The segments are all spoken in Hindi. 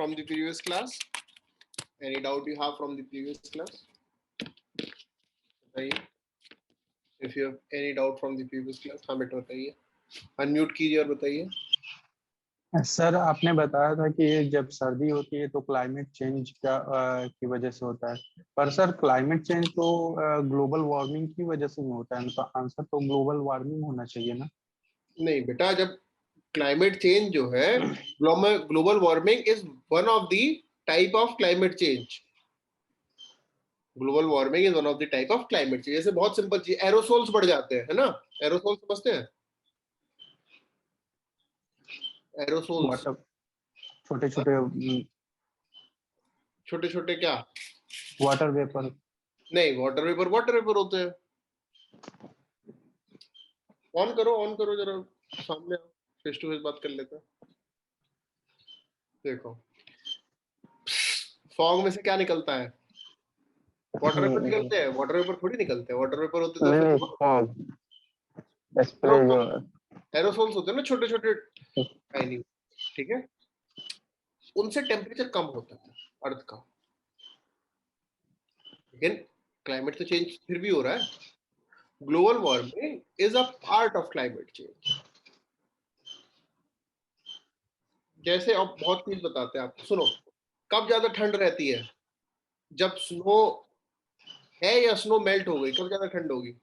from the previous class? Any doubt you have from the previous class? बताइए. If you have any doubt from the previous class, हाँ बेटा बताइए. Unmute कीजिए और बताइए. सर आपने बताया था कि जब सर्दी होती है तो क्लाइमेट चेंज की वजह से होता है, पर सर क्लाइमेट चेंज तो ग्लोबल वार्मिंग की वजह से नहीं होता है, तो आंसर तो ग्लोबल वार्मिंग होना चाहिए ना. नहीं बेटा, जब क्लाइमेट चेंज जो है, global warming is one of the type of climate change. Global warming is one of the type of climate change. जैसे बहुत सिंपल चीज, एरोसोल्स बढ़ जाते हैं, है ना. एरोसोल समझते हैं? एरोसोल्स छोटे छोटे छोटे छोटे क्या? Water vapour. नहीं, वाटर वेपर होते हैं. ऑन करो जरा, सामने फेस टू फेस बात कर लेते हैं. देखो, फॉग में से क्या निकलता है? वाटर वेपर निकलते हैं. वाटर वेपर थोड़ी निकलते हैं. वाटर वेपर होते हैं एरोसोल्स होते हैं ना, छोटे छोटे टाइनी. ठीक है, उनसे टेम्परेचर कम होता है अर्थ का. लेकिन क्लाइमेट तो चेंज फिर भी हो रहा है. Global warming is a part of climate change. जैसे अब बहुत चीज बताते हैं आपको, सुनो. कब ज्यादा ठंड रहती है? जब स्नो है या स्नो मेल्ट हो गई, कब ज्यादा ठंड होगी?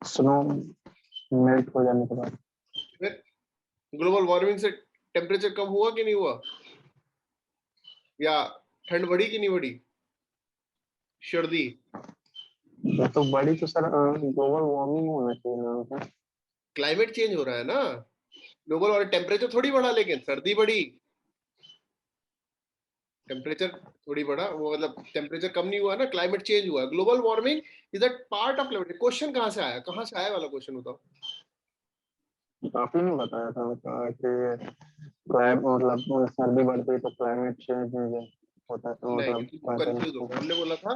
स्नो मेल्ट हो जाने के बाद. फिर ग्लोबल वार्मिंग से टेम्परेचर कम हुआ कि नहीं हुआ? या ठंड बढ़ी कि नहीं बढ़ी? सर्दी तो बड़ी तो सर ग्लोबल वार्मिंग होना चाहिए ना. क्लाइमेट चेंज हो रहा है ना. ग्लोबल और टेम्परेचर थोड़ी बढ़ा, लेकिन सर्दी बढ़ी. टेम्परेचर थोड़ी बढ़ा, वो मतलब टेम्परेचर कम नहीं हुआ ना, क्लाइमेट चेंज हुआ. Global warming is a part of climate. Question कहाँ से आया? कहाँ से आया वाला क्वेश्चन बताओ. आपने बताया था कि मतलब सर्दी बढ़ती है तो क्लाइमेट चेंज होता है, तो नहीं, मतलब कंफ्यूज हो गया. हमने बोला था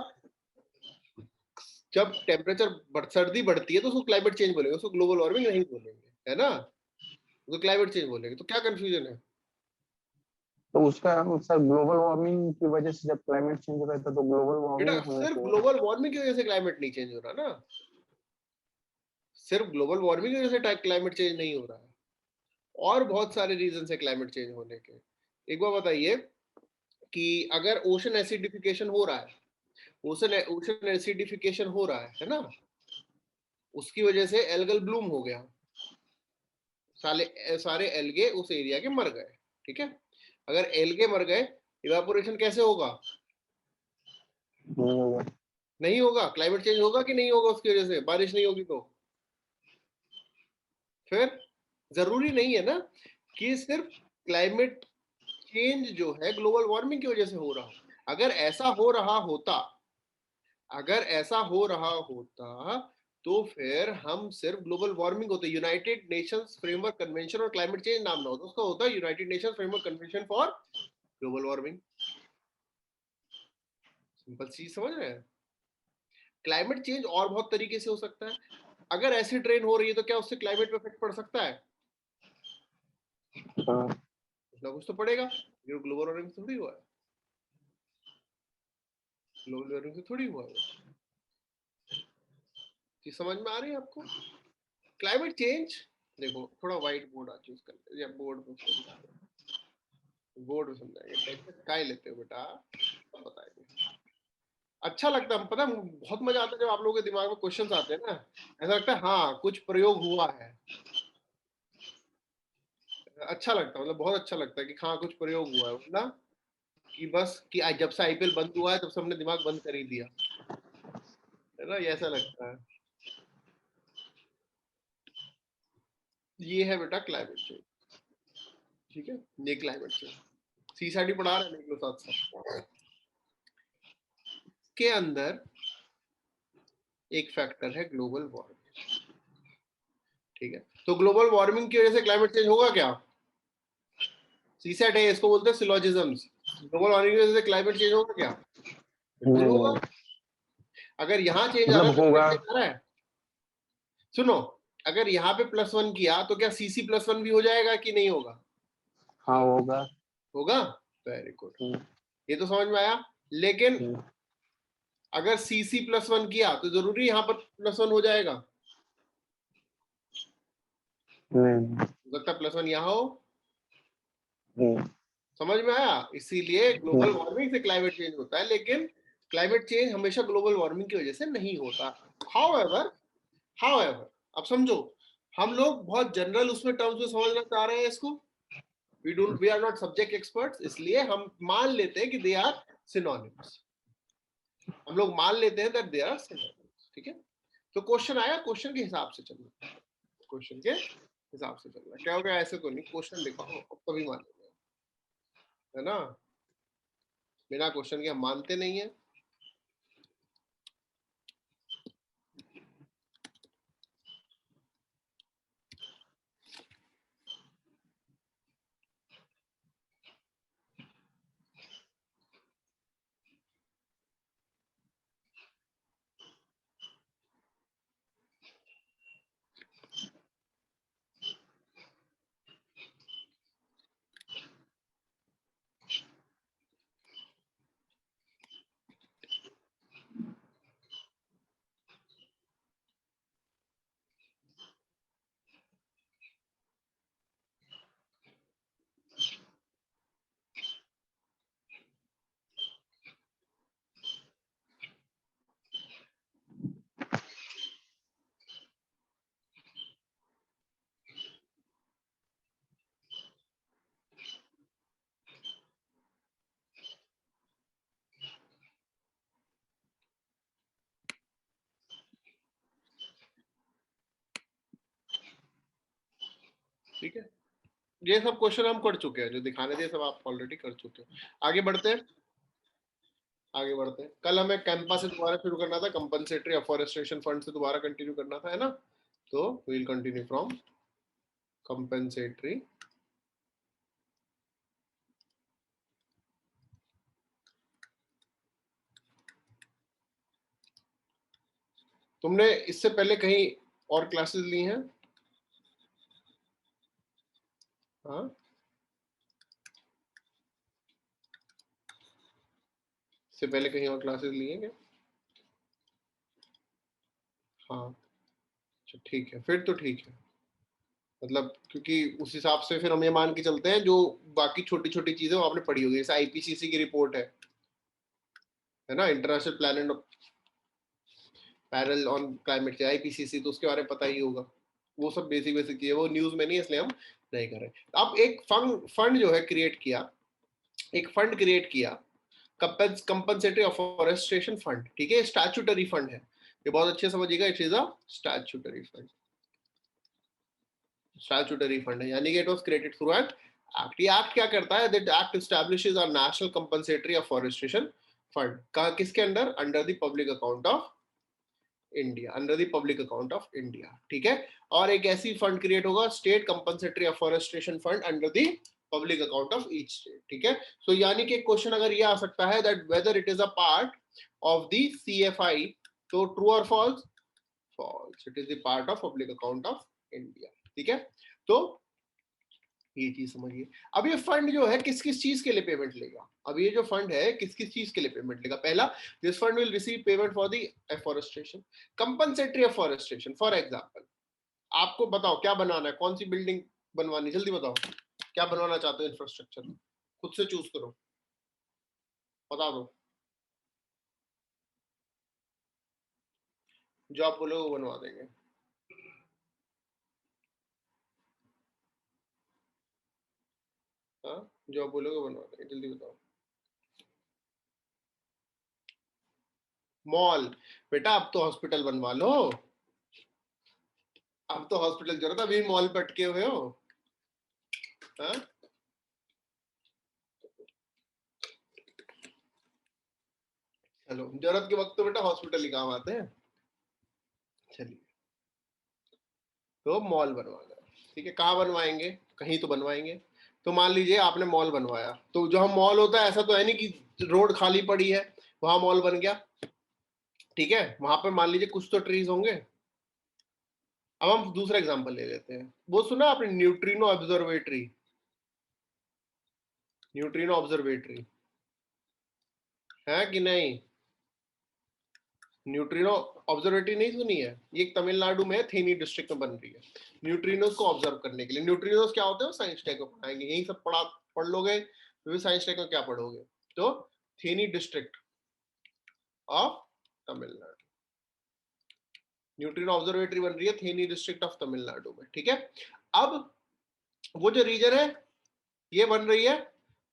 जब टेम्परेचर सर्दी बढ़ती है तो उसको क्लाइमेट चेंज बोलेंगे, उसको ग्लोबल वार्मिंग नहीं बोलेंगे, है ना. तो क्लाइमेट चेंज बोलेंगे. तो क्या कंफ्यूजन है? तो उसका सर ग्लोबल वार्मिंग की वजह से जब क्लाइमेट चेंज होता है तो ग्लोबल बेटा, वार्मिंग होना सिर्फ चाहिए. ग्लोबल वार्मिंग की वजह से क्लाइमेट नहीं चेंज हो रहा ना. सिर्फ ग्लोबल वार्मिंग की वजह से क्लाइमेट चेंज नहीं हो रहा है. और बहुत सारे रीजन है क्लाइमेट चेंज होने के. एक बार बताइए कि अगर ओशन एसिडिफिकेशन हो रहा है, ओशन एसिडिफिकेशन हो रहा है ना, उसकी वजह से एल्गल ब्लूम हो गया. सारे एल्गे उस एरिया के मर गए. ठीक है, अगर एल्गे मर गए, इवापोरेशन कैसे होगा? नहीं होगा. क्लाइमेट चेंज होगा कि नहीं होगा? उसकी वजह से बारिश नहीं होगी तो फिर जरूरी नहीं है ना कि सिर्फ क्लाइमेट चेंज जो है ग्लोबल वार्मिंग की वजह से हो रहा हो. अगर ऐसा हो रहा होता तो फिर हम सिर्फ ग्लोबल वार्मिंग होते, यूनाइटेड नेशंस फ्रेमवर्क कन्वेंशन और क्लाइमेट चेंज नाम ना होता, उसका होता United Nations framework convention for global warming. Simple चीज समझ रहे हैं. क्लाइमेट चेंज और बहुत तरीके से हो सकता है. अगर एसिड रेन हो रही है तो क्या उससे क्लाइमेट पे इफेक्ट पड़ सकता है? कुछ ना कुछ तो पड़ेगा. ये ग्लोबल वार्मिंग से थोड़ी हुआ है. ग्लोबल वार्मिंग से थोड़ी हुआ है. चीज समझ में आ रही है आपको? क्लाइमेट चेंज, देखो थोड़ा व्हाइट बोर्ड चूज कर ले, या बोर्ड पे समझाएंगे. काय लेते हो बेटा, बताएंगे. अच्छा लगता है, पता है बहुत मजा आता है जब आप लोगों के दिमाग में क्वेश्चंस आते हैं ना. ऐसा लगता है हाँ कुछ प्रयोग हुआ है. अच्छा लगता है, मतलब बहुत अच्छा लगता है कि हाँ कुछ प्रयोग हुआ है. ना कि बस कि आज जब से आईपीएल बंद हुआ है तब से हमने दिमाग बंद कर ही दिया, है ना. ये ऐसा लगता है. ये है बेटा क्लाइमेट चेंज. ठीक है, ये क्लाइमेट चेंज सीसाडी पढ़ा रहे हैं साथ साथ. के अंदर एक फैक्टर है ग्लोबल वार्मिंग. ठीक है, तो ग्लोबल वार्मिंग की वजह से क्लाइमेट चेंज होगा क्या? सीसैट है, इसको बोलते हैं सिलोजिज्म्स. ग्लोबल वार्मिंग की वजह से क्लाइमेट चेंज होगा क्या? बिल्कुल होगा. अगर यहाँ चेंज आ रहा है, सुनो, अगर यहाँ पे +1 किया तो क्या CC+1 भी हो जाएगा कि नहीं होगा? हाँ होगा. होगा? वेरी गुड, ये तो समझ में आया। लेकिन अगर CC +1 किया तो जरूरी यहाँ पर +1 हो जाएगा? हो सकता +1 यहाँ हो। समझ में आया? इसीलिए ग्लोबल वार्मिंग से क्लाइमेट चेंज होता है, लेकिन क्लाइमेट चेंज हमेशा ग्लोबल वार्मिंग की वजह से नहीं होता। हाउएवर अब समझो, हम लोग बहुत जनरल उसमें टर्म्स में समझना चाह रहे हैं इसको। We are not subject experts, इसलिए हम मान लेते हैं कि दे आर सिनोनिम्स। हम लोग मान लेते हैं दैट दे आर सिनोनिम्स। ठीक है, तो क्वेश्चन आया, क्वेश्चन के हिसाब से चलना, क्वेश्चन के हिसाब से चलना। क्या होगा? ऐसे तो नहीं, क्वेश्चन लिखा हो तभी मान लेंगे, है ना? बिना क्वेश्चन के हम मानते नहीं है। ठीक है, ये सब क्वेश्चन हम कर चुके हैं, जो दिखाने थे सब आप ऑलरेडी कर चुके हैं। आगे बढ़ते हैं, आगे बढ़ते हैं। कल हमें कैंपा से दोबारा शुरू करना था, कंपनसेटरी अफॉरेस्टेशन फंड से दोबारा कंटिन्यू करना था, है ना? तो we will continue from compensatory तुमने इससे पहले कहीं और क्लासेस ली हैं? हाँ, इससे पहले कहीं और क्लासेस ली हैं क्या? हाँ, अच्छा ठीक है, फिर तो ठीक है। मतलब क्योंकि उस हिसाब से फिर हम ये मान के चलते हैं जो बाकी छोटी छोटी चीजें वो आपने पढ़ी होगी, जैसे IPCC की रिपोर्ट है ना, international plan panel on climate change, IPCC, तो उसके बारे में पता ही होगा। वो सब बेसिक बेसिक चीजें, वो न्यूज में नहीं, इसलिए हम नहीं कर रहे। अब एक फंड जो है क्रिएट किया, एक फंड क्रिएट किया, कंपनसेटरी अफॉरेस्टेशन फंड। ठीक है, स्टैट्यूटरी फंड है, ये बहुत अच्छे समझिएगा, it is a statutory fund. Statutory fund है, यानी कि it was created through an act. ये एक्ट क्या करता है? That act establishes a national compensatory afforestation fund. कहाँ, किसके under? Under the public account of India, under the public account of India. ठीक है, और एक ऐसी फंड क्रिएट होगा, state compensatory afforestation fund, under the public account of each state. ठीक है, सो यानी कि क्वेश्चन अगर ये आ सकता है that whether it is a part of the CFI, तो ट्रू और false? False, it is the part of public account of India. ठीक है, तो ये चीज समझिए। अब ये फंड जो है किस किस चीज के लिए पेमेंट लेगा? अब ये जो फंड है किस किस चीज के लिए पेमेंट लेगा? पहला, this fund will receive payment for the afforestation, compensatory afforestation. For example, आपको बताओ क्या बनाना है, कौन सी बिल्डिंग बनवानी, जल्दी बताओ क्या बनवाना चाहते हो इंफ्रास्ट्रक्चर, खुद से चूज करो, बता दो, जो आप बोलोगे वो बनवा देंगे। हाँ, जो आप बोलोगे बनवा देंगे, जल्दी बताओ। मॉल? बेटा अब तो हॉस्पिटल बनवा लो, अब तो हॉस्पिटल जरूरत है, अभी मॉल पे अटके हुए हो। हाँ, चलो, जरूरत के वक्त तो बेटा हॉस्पिटल ही काम आते हैं। चलिए, तो मॉल बनवाना है, ठीक है, कहाँ बनवाएंगे? कहीं तो बनवाएंगे। तो मान लीजिए आपने मॉल बनवाया, तो जहाँ मॉल होता है ऐसा तो है नहीं कि रोड खाली पड़ी है वहां मॉल बन गया। ठीक है, वहां पे मान लीजिए कुछ तो ट्रीज होंगे। अब हम दूसरा एग्जांपल ले लेते हैं, वो सुना आपने न्यूट्रिनो ऑब्जर्वेटरी? न्यूट्रिनो ऑब्जर्वेटरी है कि नहीं? न्यूट्रिनो ऑब्जर्वेटरी नहीं सुनी है? ये तमिलनाडु में थेनी डिस्ट्रिक्ट में बन रही है, न्यूट्रिनोस को ऑब्जर्व करने के लिए। न्यूट्रिनोस क्या होते हैं साइंस टेक में पढ़ाएंगे, यही सब पढ़ लोगे तो साइंस टेक में क्या पढ़ोगे? तो Theni district of Tamil Nadu, neutrino observatory बन रही है थेनी डिस्ट्रिक्ट ऑफ तमिलनाडु में। ठीक है, अब वो जो रीजन है ये बन रही है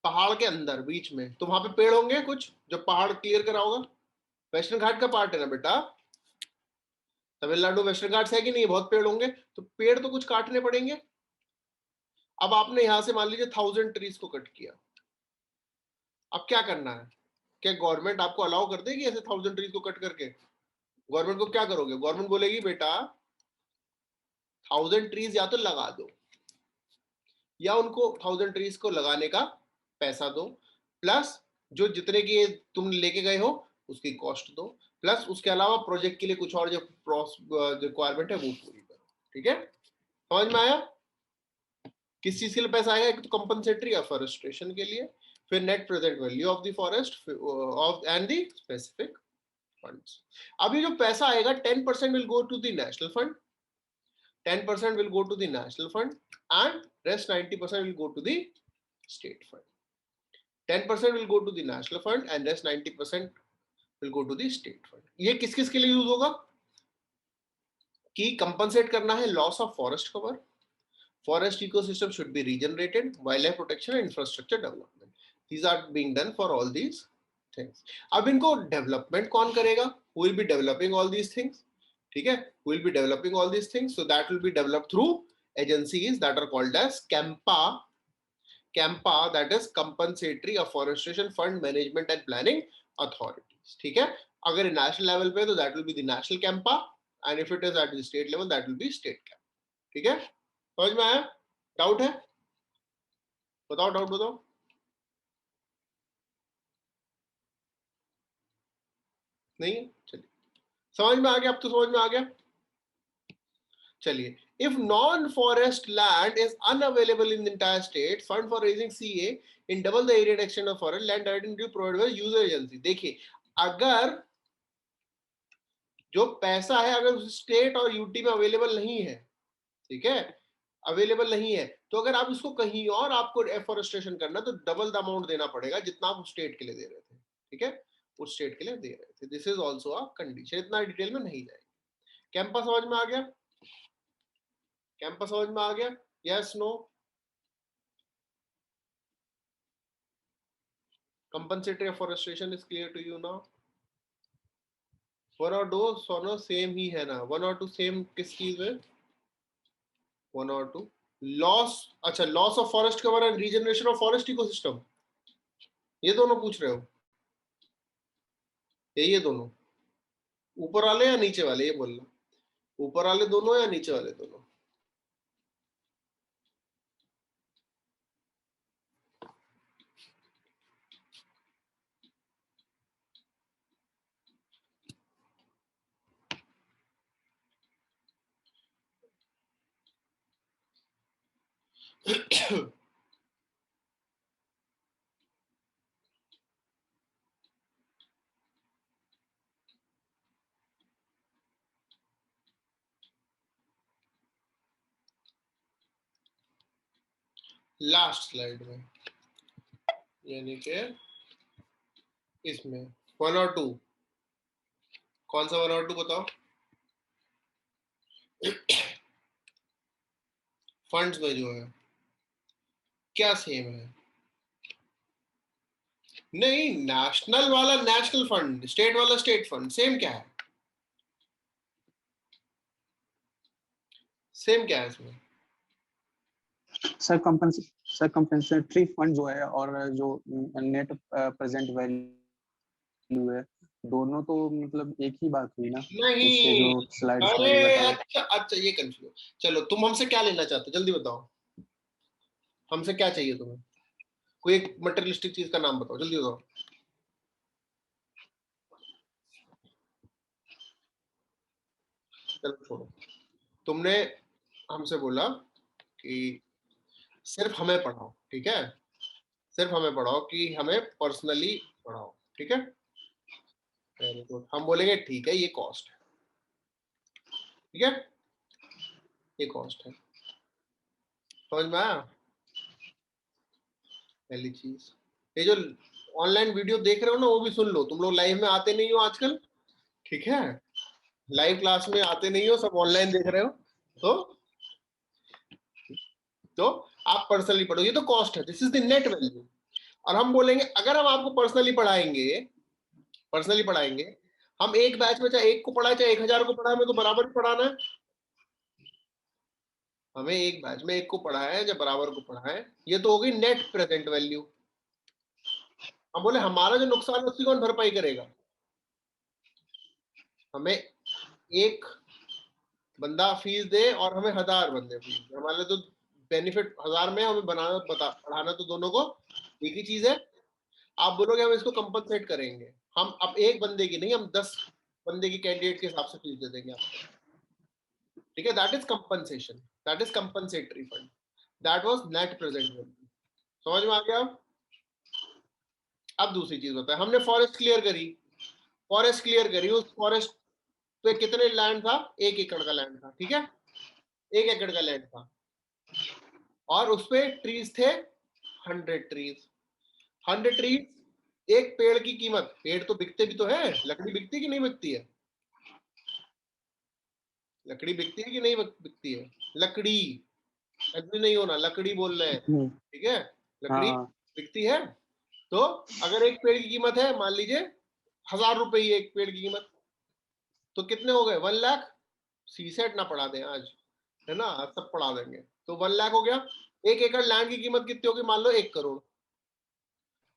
पहाड़ के अंदर बीच में, तो वहां पे पेड़ होंगे कुछ, जब पहाड़ क्लियर करा होगा। वेस्टर्न घाट का पार्ट है ना बेटा, तमिलनाडु वेस्टर्न घाट है कि नहीं? बहुत पेड़ होंगे, तो पेड़ तो कुछ काटने पड़ेंगे। अब आपने यहां से मान लीजिए 1000 ट्रीज को कट किया, अब क्या करना है? क्या गवर्नमेंट आपको अलाउ कर देगी ऐसे 1000 ट्रीज को कट करके? गवर्नमेंट को क्या करोगे? गवर्नमेंट बोलेगी बेटा 1000 ट्रीज या तो लगा दो, या उनको 1000 ट्रीज को लगाने का पैसा दो, प्लस जो जितने की तुम लेके गए हो उसकी कॉस्ट दो, प्लस उसके अलावा प्रोजेक्ट के लिए कुछ और जो रिक्वायरमेंट है वो पूरी करो। ठीक है, समझ में आया? किस चीज के लिए पैसा आएगा? एक तो कंपनसेटरी अफॉरेस्टेशन के लिए, फिर net present value of the forest of and the specific funds. अब ये जो पैसा आएगा 10% will go to the national fund, 10% will go to the national fund, and rest 90% will go to the state fund. 10% will go to the national fund and rest 90% will go to the state fund. ये किस किस के लिए यूज होगा? कि कंपनसेट करना है loss of forest cover, forest ecosystem should be regenerated, wildlife protection and infrastructure development. These are being done for all these things. अब इनको डेवलपमेंट कौन करेगा? Who will be developing all these things? ठीक है, who will be developing all these things? So that will be developed through agencies that are called as CAMPA. CAMPA, that is Compensatory Afforestation Fund Management and Planning Authorities. ठीक है, अगर नेशनल लेवल पे तो that will be the national CAMPA, and if it is at the state level that will be state CAMPA. ठीक है, समझ में आया? डाउट है? बताओ, डाउट बताओ। नहीं है? चलिए, समझ में आ गया? अब तो समझ में आ गया। चलिए, if non-forest land is unavailable in the entire state, fund for raising CA in double the area extent of forest land identity provided by user agency. देखिए, अगर जो पैसा है अगर स्टेट और यूटी में अवेलेबल नहीं है, ठीक है, अवेलेबल नहीं है, तो अगर आप इसको कहीं और आपको एफॉरेस्टेशन करना तो डबल द अमाउंट देना पड़ेगा जितना आप स्टेट के लिए दे रहे थे। ठीक है, उस स्टेट के लिए दे रहे थे। This is also a condition. इतना डिटेल में नहीं जाएंगे। कैंपस समझ में आ गया? कैंपस समझ में आ गया? Yes, no? Compensatory afforestation is clear to you now? One और दो सोनो सेम ही है ना? वन और टू सेम किस चीज में? वन और टू लॉस, अच्छा, loss of forest cover and regeneration of forest ecosystem, ये दोनों पूछ रहे हो? ये दोनों ऊपर वाले या नीचे वाले? ये बोलना, ऊपर वाले दोनों या नीचे वाले दोनों? लास्ट स्लाइड में, यानी कि इसमें वन और टू, कौन सा वन और टू बताओ? फंड्स में जो है क्या सेम है? नहीं, नेशनल वाला नेशनल फंड, स्टेट वाला स्टेट फंड, सेम क्या है? सेम क्या है इसमें? सर कंपनसेटरी फंड जो है और जो नेट प्रेजेंट वैल्यू है, दोनों तो मतलब एक ही बात हुई ना? इसके नहीं, जो स्लाइड्स में अरे बताया। अच्छा अच्छा, ये कंफ्यूज। चलो, तुम हमसे क्या लेना चाहते हो, जल्दी बताओ। हमसे क्या चाहिए तुम्हें? कोई एक मटेरियलिस्टिक चीज का नाम बताओ, जल्दी बताओ। चलो छोड़ो, तुमने हमसे बोला कि सिर्फ हमें पढ़ाओ, ठीक है, सिर्फ हमें पढ़ाओ कि हमें पर्सनली पढ़ाओ, ठीक है। वेरी गुड, हम बोलेंगे ठीक है ये कॉस्ट है, ठीक है, ये कॉस्ट है, समझ में आया। पहली चीज, ये जो ऑनलाइन वीडियो देख रहे हो ना वो भी सुन लो, तुम लोग लाइव में आते नहीं हो आजकल, ठीक है, लाइव क्लास में आते नहीं हो, सब ऑनलाइन देख रहे हो, तो आप पर्सनली पढ़ो, ये तो कॉस्ट है, this is the net value. और हम बोलेंगे अगर हम आपको पर्सनली पढ़ाएंगे, हम एक बैच में चाहे एक को पढ़ाए चाहे 1000 को पढ़ाए, हमें तो बराबर ही पढ़ाना है, हमें एक बैच में एक को पढ़ाया है या बराबर को पढ़ाया है, ये तो होगी नेट प्रेजेंट वैल्यू। हम बोले हमारा जो नुकसान है उसकी कौन भरपाई करेगा, हमें एक बंदा फीस दे और हमें 1000 बंदे फीस दे, हमारे लिए तो बेनिफिट 1000 में, हमें बनाना पढ़ाना तो दोनों को एक ही चीज है। आप बोलोगे हम इसको कंपनसेट करेंगे, हम अब एक बंदे की नहीं, हम 10 बंदे की कैंडिडेट के हिसाब से फीस दे देंगे आपको, ठीक है, that is compensation, that is compensatory fund, that was net present value. समझ में आ गया। अब दूसरी चीज बताए, हमने फॉरेस्ट क्लियर करी, उस फॉरेस्ट पे कितने लैंड था, 1 एकड़ का लैंड था, ठीक है, 1 एकड़ का लैंड था, और उस पे ट्रीज थे 100 ट्रीज, 100 ट्रीज, एक पेड़ की कीमत, पेड़ तो बिकते भी तो है, लकड़ी बिकती है कि नहीं बिकती है, लकड़ी बिकती है कि नहीं बिकती है, लकड़ी, एग्री नहीं होना, लकड़ी बोल रहे हैं, ठीक है, लकड़ी बिकती है। तो अगर एक पेड़ की कीमत है मान लीजिए 1000 रुपए ही एक पेड़ की कीमत, तो कितने हो गए 1 लाख, सी सेट ना पढ़ा दें आज, है ना, आज सब पढ़ा देंगे, तो 1 लाख हो गया। 1 एकड़ लैंड की कीमत कितनी होगी, मान लो 1 करोड़,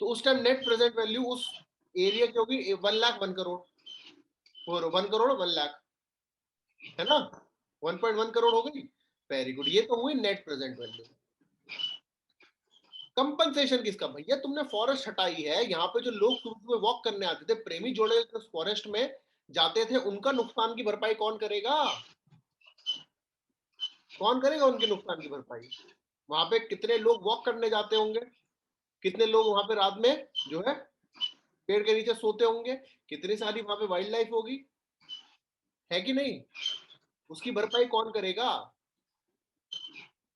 तो उस टाइम नेट प्रेजेंट वैल्यू उस एरिया की होगी 1 लाख 1 करोड़, और 1 करोड़ 1 लाख, है ना, 1.1 करोड़ हो गई। वेरी गुड, ये तो हुई नेट प्रेजेंट वैल्यू। कंपनसेशन किसका, भैया तुमने फॉरेस्ट हटाई है, यहाँ पे जो लोग सुबह वॉक करने आते थे, प्रेमी जोड़े फॉरेस्ट में जाते थे, उनका नुकसान की भरपाई कौन करेगा, कौन करेगा उनके नुकसान की भरपाई। वहां पे कितने लोग वॉक करने जाते होंगे, कितने लोग वहां पे रात में जो है पेड़ के नीचे सोते होंगे, कितनी सारी वहां पे वाइल्ड लाइफ होगी, है कि नहीं, उसकी भरपाई कौन करेगा,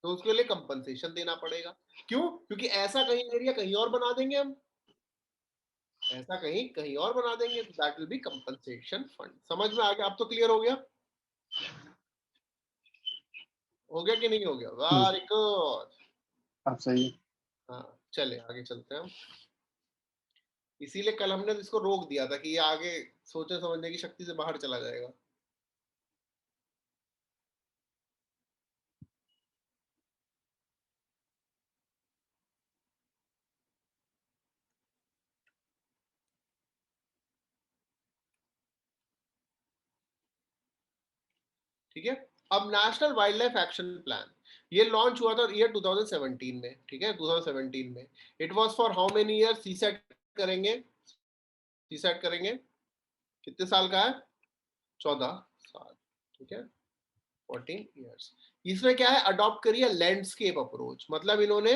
तो उसके लिए कंपनसेशन देना पड़ेगा। क्यों, क्योंकि ऐसा कहीं एरिया कहीं और बना देंगे हम, ऐसा कहीं कहीं और बना देंगे, तो that will be compensation fund. समझ में आ गया, अब तो क्लियर हो गया, हो गया कि नहीं हो गया, वेरी गुड, आप सही है। हाँ चले आगे चलते हैं हम, इसीलिए कल हमने इसको रोक दिया था कि ये आगे सोचने समझने की शक्ति से बाहर चला जाएगा। ठीक है, अब national wild life action plan, ये लॉन्च हुआ था ईयर 2017 में, ठीक है, 2017 में। It was for how many year, CSAT करेंगे, सीसेट करेंगे, कितने साल का है, 14 साल, ठीक है, 14 ईयर्स। इसमें क्या है, अडॉप्ट करिए लैंडस्केप अप्रोच, मतलब इन्होंने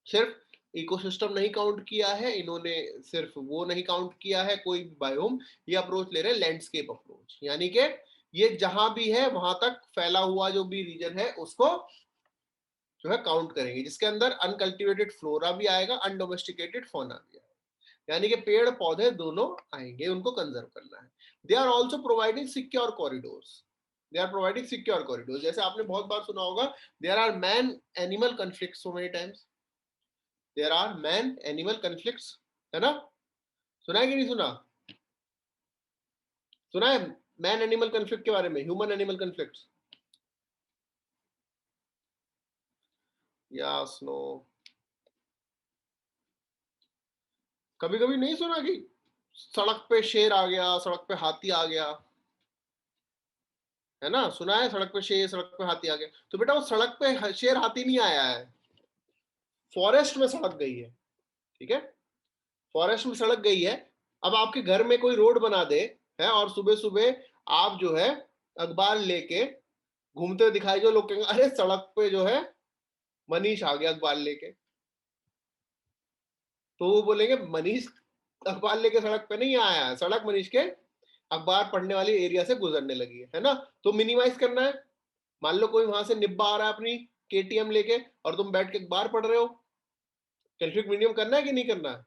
सिर्फ इकोसिस्टम नहीं काउंट किया है, इन्होंने सिर्फ वो नहीं काउंट किया है कोई बायोम, ये अप्रोच ले रहे हैं लैंडस्केप अप्रोच, यानी कि ये जहां भी है वहां तक फैला हुआ जो भी रीजन है उसको जो है काउंट करेंगे, जिसके अंदर अनकल्टिवेटेड फ्लोरा भी आएगा, अनडोमेस्टिकेटेड फौना भी आएगा, यानी कि पेड़ पौधे दोनों आएंगे, उनको कंजर्व करना है। They are also providing secure corridors, they are providing secure corridors, जैसे आपने बहुत बार सुना होगा, there are man animal conflict so many times, there are man animal conflicts, है ना, सुना है कि नहीं सुना, सुना है मैन एनिमल कन्फ्लिक्ट के बारे में, human animal conflicts, yes no, कभी कभी नहीं सुना कि सड़क पे शेर आ गया, सड़क पे हाथी आ गया, है ना, सुना है सड़क पे शेर, सड़क पे हाथी आ गया, तो बेटा वो सड़क पे शेर हाथी नहीं आया है, फॉरेस्ट में सड़क गई है, ठीक है, फॉरेस्ट में सड़क गई है। अब आपके घर में कोई रोड बना दे है, और सुबह सुबह आप जो है अखबार लेके घूमते हुए दिखाई, जो लोग कहेंगे अरे सड़क पे जो है मनीष आ गया अखबार लेके, तो वो बोलेंगे मनीष अखबार लेके सड़क पे नहीं आया है, सड़क मनीष के अखबार पढ़ने वाली एरिया से गुजरने लगी है ना। तो मिनिमाइज करना है। मान लो कोई वहां से निब्बा आ रहा है अपनी केटीएम लेके और तुम बैठ के अखबार पढ़ रहे हो, कॉन्फ्लिक्ट मिनिमम करना है कि नहीं करना है?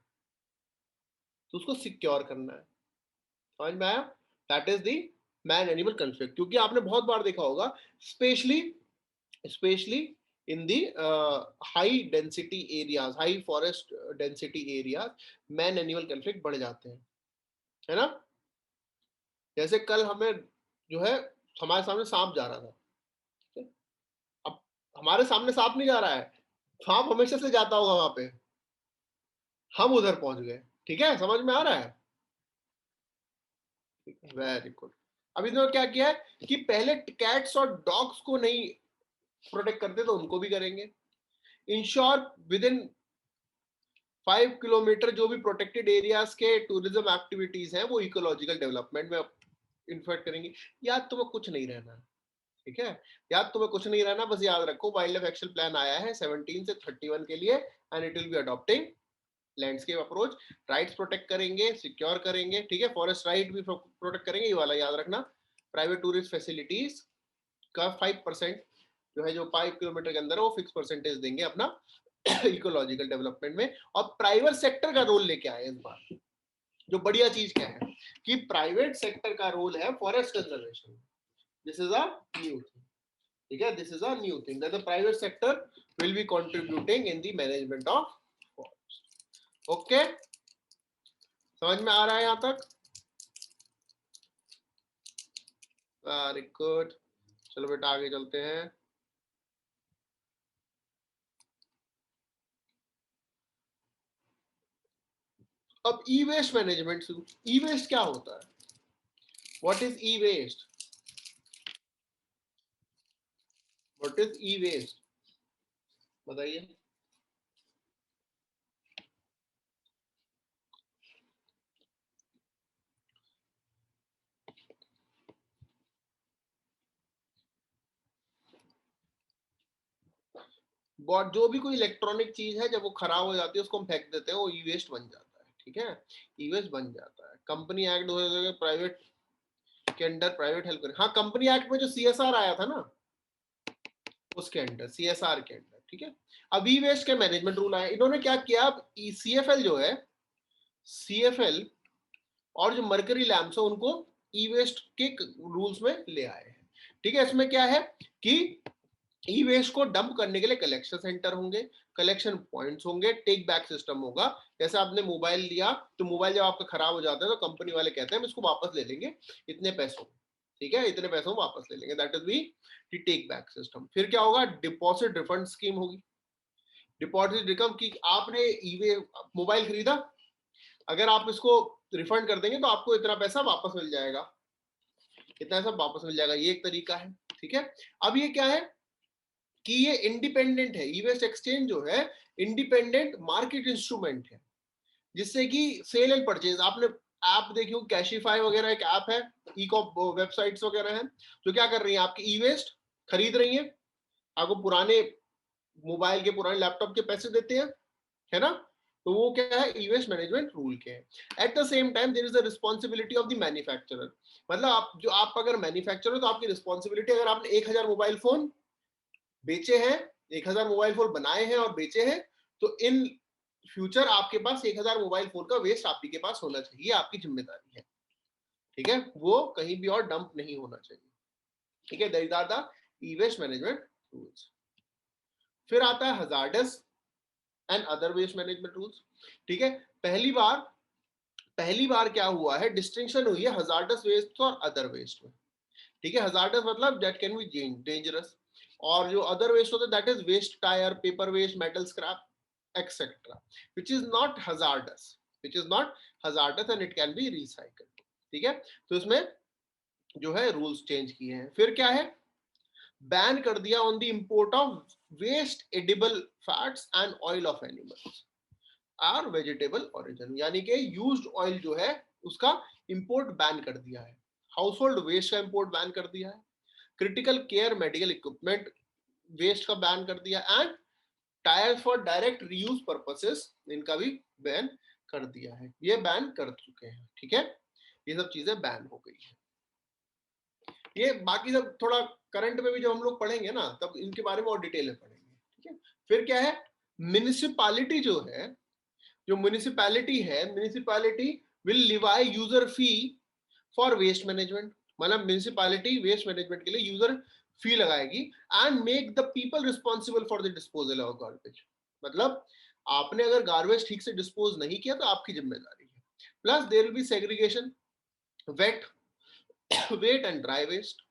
तो उसको सिक्योर करना है। समझ में आया? That is the man animal conflict. क्योंकि आपने बहुत बार देखा होगा, specially specially in the high density areas, high forest density areas, man animal conflict बढ़ जाते हैं, है ना। जैसे कल हमें जो है, हमारे सामने सांप जा रहा था, अब हमारे सामने सांप नहीं जा रहा है, सांप हमेशा से जाता होगा वहां पे, हम उधर पहुंच गए। ठीक है, समझ में आ रहा है? Very good. अब इन्होंने क्या किया है कि पहले कैट्स और डॉग्स को नहीं प्रोटेक्ट करते तो उनको भी करेंगे। इंश्योर विद इन 5 किलोमीटर जो भी प्रोटेक्टेड एरियाज के टूरिज्म एक्टिविटीज हैं वो इकोलॉजिकल डेवलपमेंट में इन्फेक्ट करेंगे। याद तुम्हें कुछ नहीं रहना, ठीक है, याद तुम्हें कुछ नहीं रहना, बस याद रखो वाइल्ड लाइफ एक्शन प्लान आया है 17 से 31 के लिए, and it will be adopting landscape approach. Rights protect करेंगे, सिक्योर करेंगे, ठीक है, फॉरेस्ट राइट भी प्रोटेक्ट करेंगे, ये वाला याद रखना। प्राइवेट टूरिस्ट फैसिलिटीज का 5% जो है, जो 5 किलोमीटर के अंदर है, वो फिक्स परसेंटेज देंगे अपना इकोलॉजिकल डेवलपमेंट में। और प्राइवेट सेक्टर का रोल लेके आए इस बार। जो बढ़िया चीज क्या है कि प्राइवेट सेक्टर का रोल है forest conservation. This is a new thing, ठीक है, this is a new thing that the private sector will be contributing in the management of forest. Okay, समझ में आ रहा है यहां तक? Very good. चलो बेटा आगे चलते हैं। अब e waste management, e waste क्या होता है? What is e waste? What is e waste, बताइए। जो भी कोई इलेक्ट्रॉनिक चीज है जब वो खराब हो जाती है उसको हम फेंक देते हैं, वो ई वेस्ट बन जाता है, ठीक है, ई वेस्ट बन जाता है। कंपनी एक्ट हो, प्राइवेट के अंडर प्राइवेट हेल्प करें, हाँ कंपनी एक्ट में जो सीएसआर आया था ना, उसके अंडर, सीएसआर के अंडर, ठीक है। अब ई वेस्ट के मैनेजमेंट रूल आए, इन्होंने क्या किया, अब सीएफएल जो है, सीएफएल और जो मर्करी लैम्प्स है उनको ई वेस्ट के रूल्स में ले आए हैं, ठीक है। इसमें क्या है कि ई वेस्ट को डंप करने के लिए कलेक्शन सेंटर होंगे, कलेक्शन पॉइंट्स होंगे, टेक बैक सिस्टम होगा। जैसे आपने मोबाइल लिया तो मोबाइल जब आपका खराब हो जाता है तो कंपनी वाले कहते हैं हम इसको वापस ले लेंगे इतने पैसों, ठीक है, इतने पैसों वापस ले लेंगे, that is the take back system. फिर क्या होगा, डिपॉजिट रिफंड स्कीम होगी। डिपॉजिट रिकम की, आपने ईवे मोबाइल खरीदा, अगर आप इसको रिफंड कर देंगे तो आपको इतना पैसा वापस मिल जाएगा, इतना सब वापस मिल जाएगा, ये एक तरीका है, ठीक है। अब ये क्या है कि ये इंडिपेंडेंट है, ई वेस्ट एक्सचेंज जो है इंडिपेंडेंट मार्केट इंस्ट्रूमेंट है, जिससे कि सेल एंड परचेज, आपने ऐप देखी हो कैशिफाई वगैरह, एक ऐप है, ई कॉप वेबसाइट्स वगैरह हैं जो क्या कर रही हैं, आपकी ई वेस्ट खरीद रही हैं, आपको पुराने मोबाइल के, पुराने लैपटॉप के पैसे देते हैं, है ना। तो वो क्या है, ई वेस्ट मैनेजमेंट रूल के हैं। At the same time there is the responsibility of the manufacturer, मतलब आप अगर मैन्युफैक्चरर हो तो आपकी रिस्पॉन्सिबिलिटी, अगर आपने 1000 मोबाइल फोन बेचे हैं, 1000 मोबाइल फोन बनाए हैं और बेचे हैं, तो इन फ्यूचर आपके पास 1000 मोबाइल फोन का वेस्ट आप ही के पास होना चाहिए, आपकी जिम्मेदारी है, ठीक है, वो कहीं भी और डंप नहीं होना चाहिए, ठीक है। That are the e waste management rules. फिर आता है hazardous and other waste management rules, ठीक है। पहली बार क्या हुआ है, डिस्टिंक्शन हुई है हजार्डस वेस्ट और अदर वेस्ट में, ठीक है। हजार्डस मतलब दैट कैन बी डेंजरस, और जो अदर वेस्ट होता है that is waste tyre, paper waste, metal scrap etcetera, which is not hazardous, which is not hazardous and it can be recycled, ठीक है। तो इसमें जो है रूल्स चेंज किए हैं। फिर क्या है, बैन कर दिया on the import of waste edible fats and oil of animals or vegetable origin, यानी कि यूज्ड ऑयल जो है उसका इंपोर्ट बैन कर दिया है, हाउस होल्ड वेस्ट का इंपोर्ट बैन कर दिया है, critical care medical equipment waste का बैन कर दिया, and tyres for direct reuse purposes इनका भी बैन कर दिया है, ये बैन कर चुके हैं। ठीक है, ये सब चीजें बैन हो गई है। ये बाकी सब थोड़ा करंट में भी जब हम लोग पढ़ेंगे ना तब इनके बारे में और डिटेल में पढ़ेंगे। ठीक है, फिर क्या है, म्युनिसिपैलिटी जो है, जो म्युनिसिपैलिटी है, municipality will levy user fee for waste management. मतलब म्युनिसिपैलिटी वेस्ट मैनेजमेंट के लिए यूजर फी लगाएगी and make the people responsible for the disposal of garbage. मतलब आपने अगर गार्बेज ठीक से डिस्पोज नहीं किया तो आपकी जिम्मेदारी है। Plus there will be segregation, wet wet and dry waste.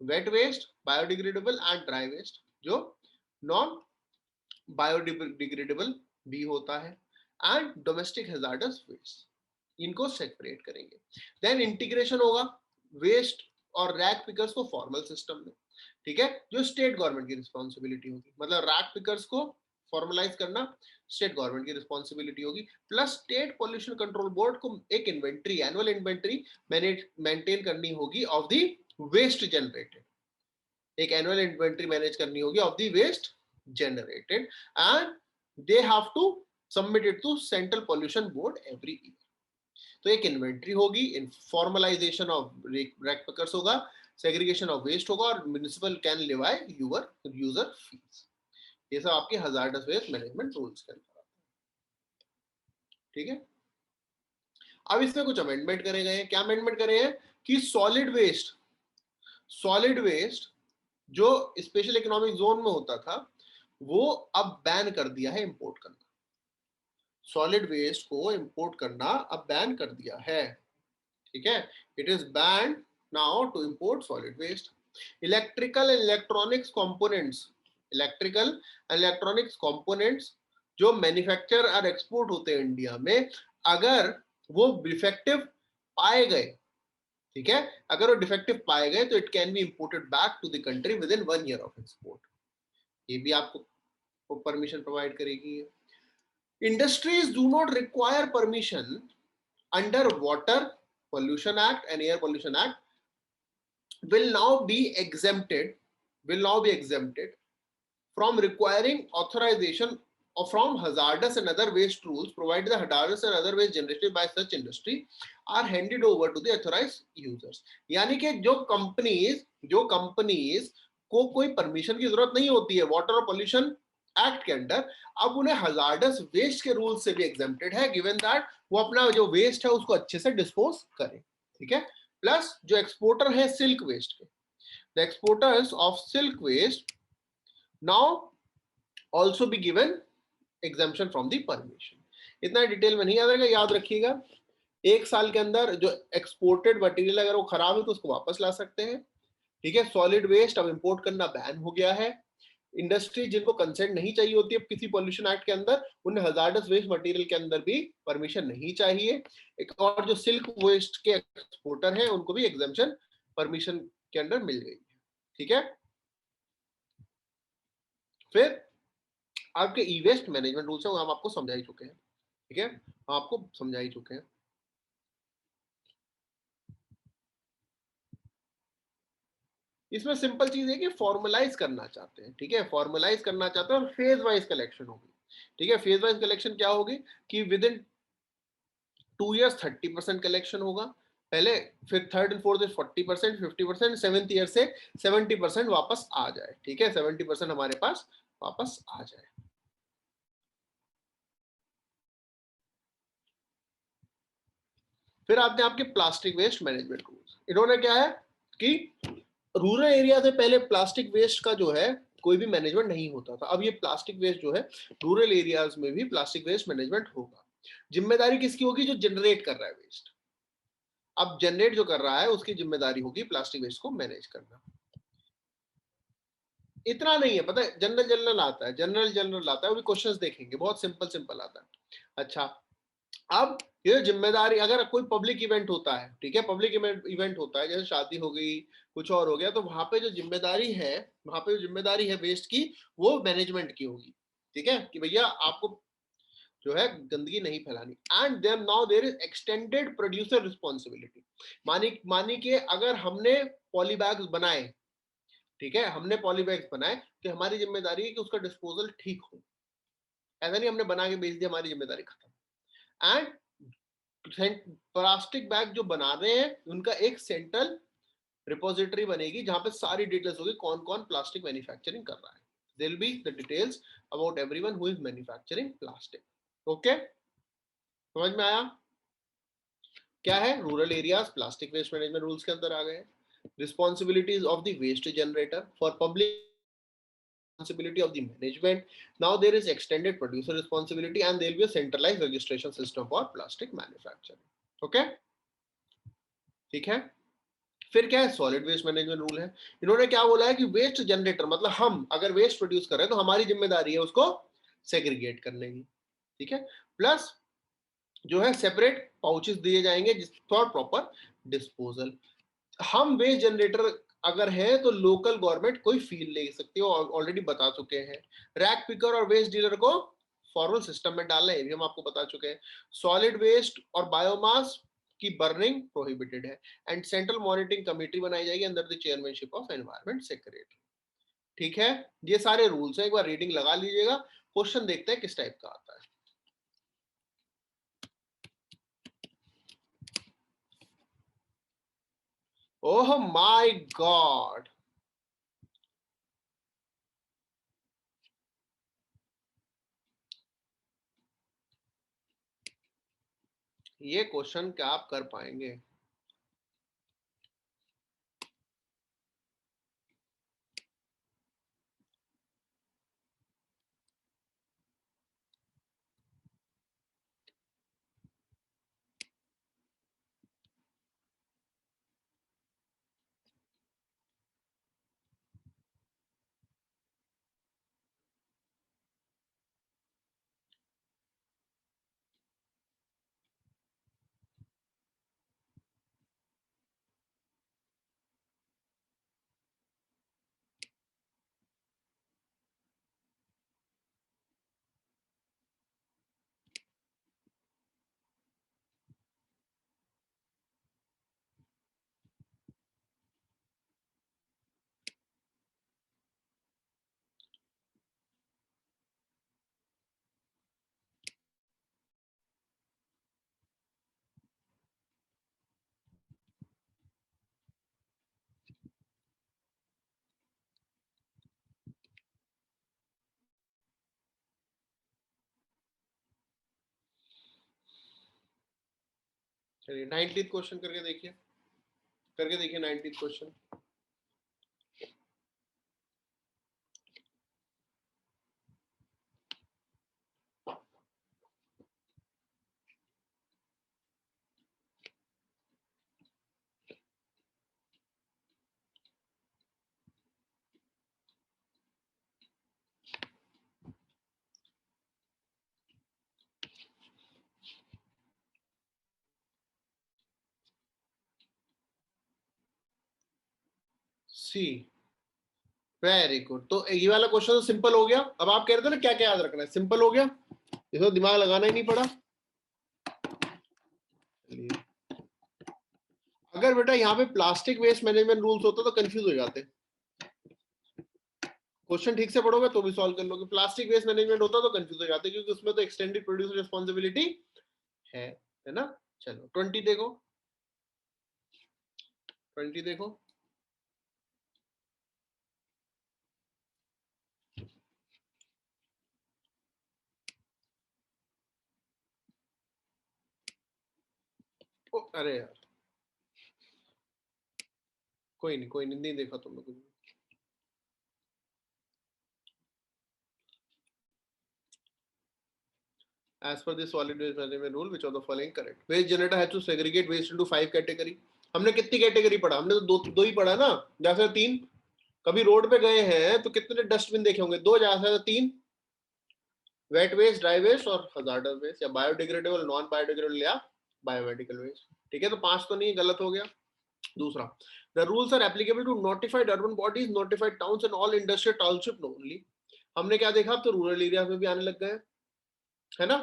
Wet waste biodegradable and dry waste जो नॉन बायोडिग्रेडेबल भी होता है, एंड डोमेस्टिक हैजार्डस वेस्ट, इनको सेपरेट करेंगे। देन इंटीग्रेशन होगा वेस्ट और रैक पिकर्स को फॉर्मल सिस्टम में। ठीक है, जो स्टेट गवर्नमेंट की रिस्पॉन्सिबिलिटी होगी, मतलब रैक पिकर्स को फॉर्मलाइज करना स्टेट गवर्नमेंट की रिस्पॉन्सिबिलिटी होगी। Plus state pollution control board को एक इन्वेंट्री, एनुअल इन्वेंट्री मेंटेन करनी होगी ऑफ द वेस्ट जनरेटेड, एक एनुअल इन्वेंट्री मैनेज करनी होगी of the waste generated, and they have to submit it to central pollution board every year. तो एक इन्वेंट्री होगी, फॉर्मलाइजेशन ऑफ रैक पिकर्स होगा, सेग्रीगेशन ऑफ वेस्ट होगा, और municipal can Levi user fees. ये सब आपके हजार्डस वेस्ट मैनेजमेंट रूल्स के अंदर आते हैं। ठीक है, अब इसमें कुछ अमेंडमेंट करे गए हैं। क्या अमेंडमेंट करे हैं कि सॉलिड वेस्ट जो स्पेशल इकोनॉमिक जोन में होता था वो अब बैन कर दिया है इंपोर्ट करना। सॉलिड वेस्ट को इंपोर्ट करना अब बैन कर दिया है। ठीक है, it is banned now to import solid waste. Electrical and electronics components जो मैन्युफैक्चर और एक्सपोर्ट होते हैं इंडिया में, अगर वो डिफेक्टिव पाए गए, ठीक है, अगर वो डिफेक्टिव पाए गए तो it can be imported back to the country within 1 year of export. ये भी आपको परमिशन प्रोवाइड करेगी। Industries do not require permission under water pollution act and air pollution act will now be exempted from requiring authorization or from hazardous and other waste rules, provided the hazardous and other waste generated by such industry are handed over to the authorized users। यानी कि जो कंपनीज को कोई परमिशन की जरूरत नहीं होती है वाटर और पोल्यूशन एक्ट के अंडर, अब उन्हें हजार्डस वेस्ट के रूल से भी एग्जेम्प्टेड है, गिवन दैट वो अपना जो वेस्ट है उसको अच्छे से डिस्पोज करें। ठीक है, प्लस जो एक्सपोर्टर है सिल्क वेस्ट के, the exporters of silk waste now also be given exemption from the permission. इतना डिटेल में नहीं याद रहेगा, याद रखिएगा 1 साल के अंदर जो एक्सपोर्टेड मटेरियल अगर वो खराब है तो उसको वापस ला सकते हैं। ठीक है, सॉलिड वेस्ट अब इंपोर्ट करना बैन हो गया है। इंडस्ट्री जिनको कंसेंट नहीं चाहिए होती है किसी पॉल्यूशन एक्ट के अंदर, उन्हें हजार्डस वेस्ट मटेरियल के अंदर भी परमिशन नहीं चाहिए। एक और जो सिल्क वेस्ट के एक्सपोर्टर हैं उनको भी एग्जेम्पशन परमिशन के अंदर मिल गई है। ठीक है, फिर आपके ई वेस्ट मैनेजमेंट रूल्स हैं, हम आपको समझा ही चुके हैं। ठीक है, हम आपको समझा ही चुके हैं। इसमें सिंपल चीज है कि फॉर्मलाइज करना चाहते हैं। ठीक है, फॉर्मलाइज करना चाहते हैं और फेज वाइज कलेक्शन होगी। ठीक है, फेज वाइज कलेक्शन क्या होगी कि विद इन 2 years 30% कलेक्शन होगा पहले, फिर third and fourth 40%, 50%, 7th year से 70% वापस आ जाए। ठीक है, 70% हमारे पास वापस आ जाए। फिर आते हैं आपके प्लास्टिक वेस्ट मैनेजमेंट रूल्स। इन्होंने क्या है कि रूरल एरिया से पहले प्लास्टिक वेस्ट का जो है कोई भी मैनेजमेंट नहीं होता था, अब ये प्लास्टिक वेस्ट जो है रूरल एरियाज में भी प्लास्टिक वेस्ट मैनेजमेंट होगा। जिम्मेदारी किसकी होगी? जो जनरेट कर रहा है वेस्ट। अब जनरेट जो कर रहा है उसकी जिम्मेदारी होगी प्लास्टिक वेस्ट को मैनेज करना। इतना नहीं है, पता है, जनरल आता है, जनरल आता है, वो क्वेश्चंस देखेंगे, बहुत सिंपल आता है। अच्छा, अब ये जिम्मेदारी, अगर कोई पब्लिक इवेंट होता है, ठीक है, पब्लिक इवेंट होता है, जैसे शादी हो गई, कुछ और हो गया, तो वहां पे जो जिम्मेदारी है वेस्ट की, वो मैनेजमेंट की होगी। ठीक है, कि भैया आपको जो है गंदगी नहीं फैलानी। And then now there is extended producer responsibility. मानी कि अगर हमने पॉली बैग्स बनाए, ठीक है, हमने पॉलीबैग्स बनाए तो हमारी जिम्मेदारी है कि उसका डिस्पोजल ठीक हो, ऐसा नहीं हमने बना के बेच दिया हमारी जिम्मेदारी खत्म। एंड प्लास्टिक बैग जो बना रहे हैं उनका एक सेंट्रल रिपोजिटरी बनेगी जहां पे सारी डिटेल्स होगी कौन कौन प्लास्टिक मैन्युफैक्चरिंग कर रहा है, there will be the details about everyone who is manufacturing plastic. Okay, समझ में आया? क्या है, rural areas plastic waste management rules के अंदर आ गए। Responsibilities of the waste generator for public responsibility of the management. Now there is extended producer responsibility and there will be a centralized registration system for plastic manufacturing. Okay, ठीक है। फिर क्या है, सॉलिड वेस्ट मैनेजमेंट रूल है। इन्होंने क्या बोला है कि वेस्ट जनरेटर मतलब हम अगर वेस्ट प्रोड्यूस कर रहे हैं तो हमारी जिम्मेदारी है उसको सेग्रीगेट करने की, ठीक है। प्लस जो है सेपरेट पाउचेस दिए जाएंगे फॉर प्रॉपर डिस्पोजल। हम वेस्ट जनरेटर अगर है तो लोकल गवर्नमेंट कोई फील ले सकती है, ऑलरेडी बता चुके हैं। रैक पिकर और वेस्ट डीलर को फॉर्मल सिस्टम में डालना है, भी हम आपको बता चुके हैं। सॉलिड वेस्ट और बायोमास की बर्निंग प्रोहिबिटेड है। एंड सेंट्रल मॉनिटरिंग कमेटी बनाई जाएगी under the chairmanship of environment secretary. ठीक है, ये सारे रूल्स है, एक बार रीडिंग लगा लीजिएगा। क्वेश्चन देखते हैं किस टाइप का आता है। ओह माय गॉड, ये क्वेश्चन क्या आप कर पाएंगे? चलिए 19th क्वेश्चन करके देखिए, 19th क्वेश्चन। सी, वेरी गुड। तो ये वाला क्वेश्चन तो सिंपल हो गया। अब आप कह रहे थे ना क्या क्या याद रखना है, सिंपल हो गया, इसमें दिमाग लगाना ही नहीं पड़ा। अगर बेटा यहाँ पे प्लास्टिक वेस्ट मैनेजमेंट रूल्स होता तो कंफ्यूज हो जाते, क्वेश्चन ठीक से पढ़ोगे तो भी सॉल्व कर लोगे। प्लास्टिक वेस्ट मैनेजमेंट होता तो कंफ्यूज हो जाते क्योंकि उसमें तो एक्सटेंडेड प्रोड्यूसर रिस्पांसिबिलिटी है ना। चलो 20 देखो, 20 देखो। ओ, अरे यार कोई नहीं नहीं देखा तुम लोग। As per the solid waste management rule, which of the following correct? Waste generator has to segregate waste into 5 category. हमने कितनी कैटेगरी पढ़ा? हमने तो दो ही पढ़ा ना, जैसे 3। कभी रोड पे गए हैं तो कितने डस्टबिन देखे होंगे? 2, जैसे 3 वेट वेस्ट, ड्राई वेस्ट और हजार्डस वेस्ट, या बायोडिग्रेडेबल, नॉन बायोडिग्रेडेबल या बायोमेडिकल वेस्ट। ठीक है, तो 5 तो नहीं, गलत हो गया। दूसरा, the rules are applicable to notified urban bodies, notified towns and all industrial township only. हमने क्या देखा, अब तो रूरल एरिया में भी आने लग गए, है ना।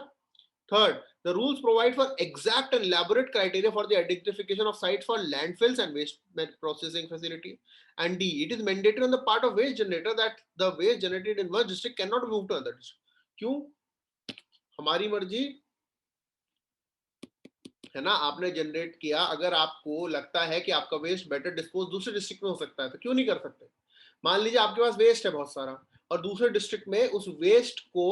Third, The rules provide for exact and elaborate criteria for the identification of sites for landfills and waste processing facility. And D, it is mandatory on the part of waste generator that the waste generated in one district cannot be moved to another district. क्यों? हमारी मर्जी है ना, आपने जनरेट किया, अगर आपको लगता है कि आपका वेस्ट बेटर डिस्पोज दूसरे डिस्ट्रिक्ट में हो सकता है तो क्यों नहीं कर सकते? मान लीजिए आपके पास वेस्ट है बहुत सारा और दूसरे डिस्ट्रिक्ट में उस वेस्ट को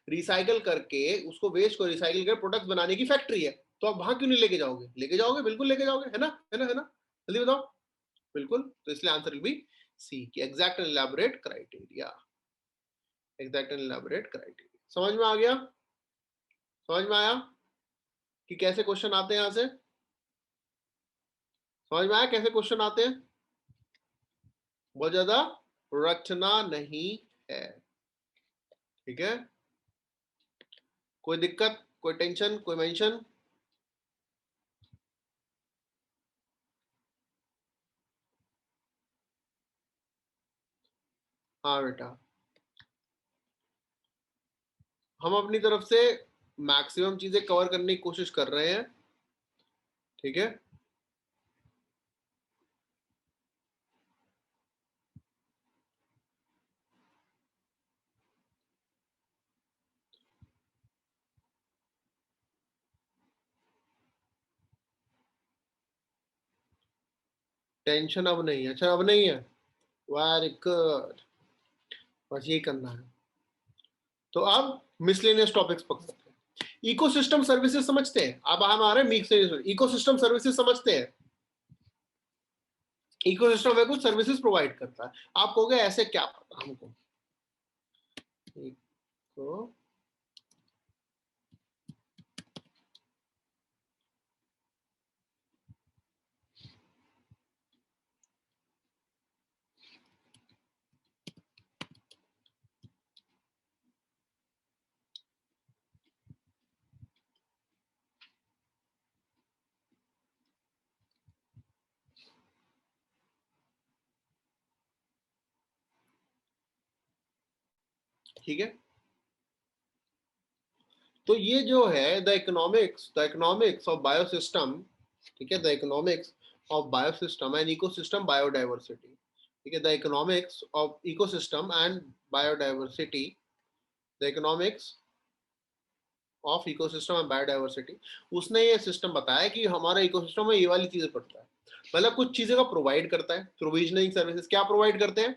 रिसाइकल करके, उसको वेस्ट को रिसाइकल कर प्रोडक्ट बनाने की फैक्ट्री है, तो आप वहां क्यों नहीं लेके जाओगे? लेके जाओगे, बिल्कुल लेके जाओगे, है ना, है ना, है ना? जल्दी बताओ। बिल्कुल, तो इसलिए आंसर विल बी सी कि exact and elaborate criteria. Exact and elaborate criteria समझ में आ गया? समझ में आया कि कैसे क्वेश्चन आते हैं? यहां से समझ में आया कैसे क्वेश्चन आते हैं? बहुत ज्यादा रटना नहीं है, ठीक है? कोई दिक्कत, कोई टेंशन, कोई मेंशन? हाँ बेटा, हम अपनी तरफ से मैक्सिमम चीजें कवर करने की कोशिश कर रहे हैं, ठीक है? टेंशन अब नहीं है। अच्छा, अब नहीं है, वेरी गुड, बस यही करना है। तो अब मिसलेनियस टॉपिक्स पकड़ते हैं। इकोसिस्टम सर्विसेज समझते हैं? अब हम आ रहे हैं मिक्स इकोसिस्टम सर्विसेज समझते हैं? इकोसिस्टम में कुछ सर्विसेज प्रोवाइड करता है। आप कहोगे ऐसे क्या पता हमको? तो ठीक है, तो ये जो है द इकोनॉमिक्स ऑफ बायोसिस्टम, ठीक है, the economics of biosystem and ecosystem biodiversity, ठीक है, the economics of ecosystem and biodiversity, the economics of ecosystem and biodiversity. उसने ये सिस्टम बताया कि हमारा इकोसिस्टम में ये वाली चीजें पड़ता है, मतलब कुछ चीजें का प्रोवाइड करता है, प्रोविजनिंग सर्विसेज। क्या प्रोवाइड करते हैं?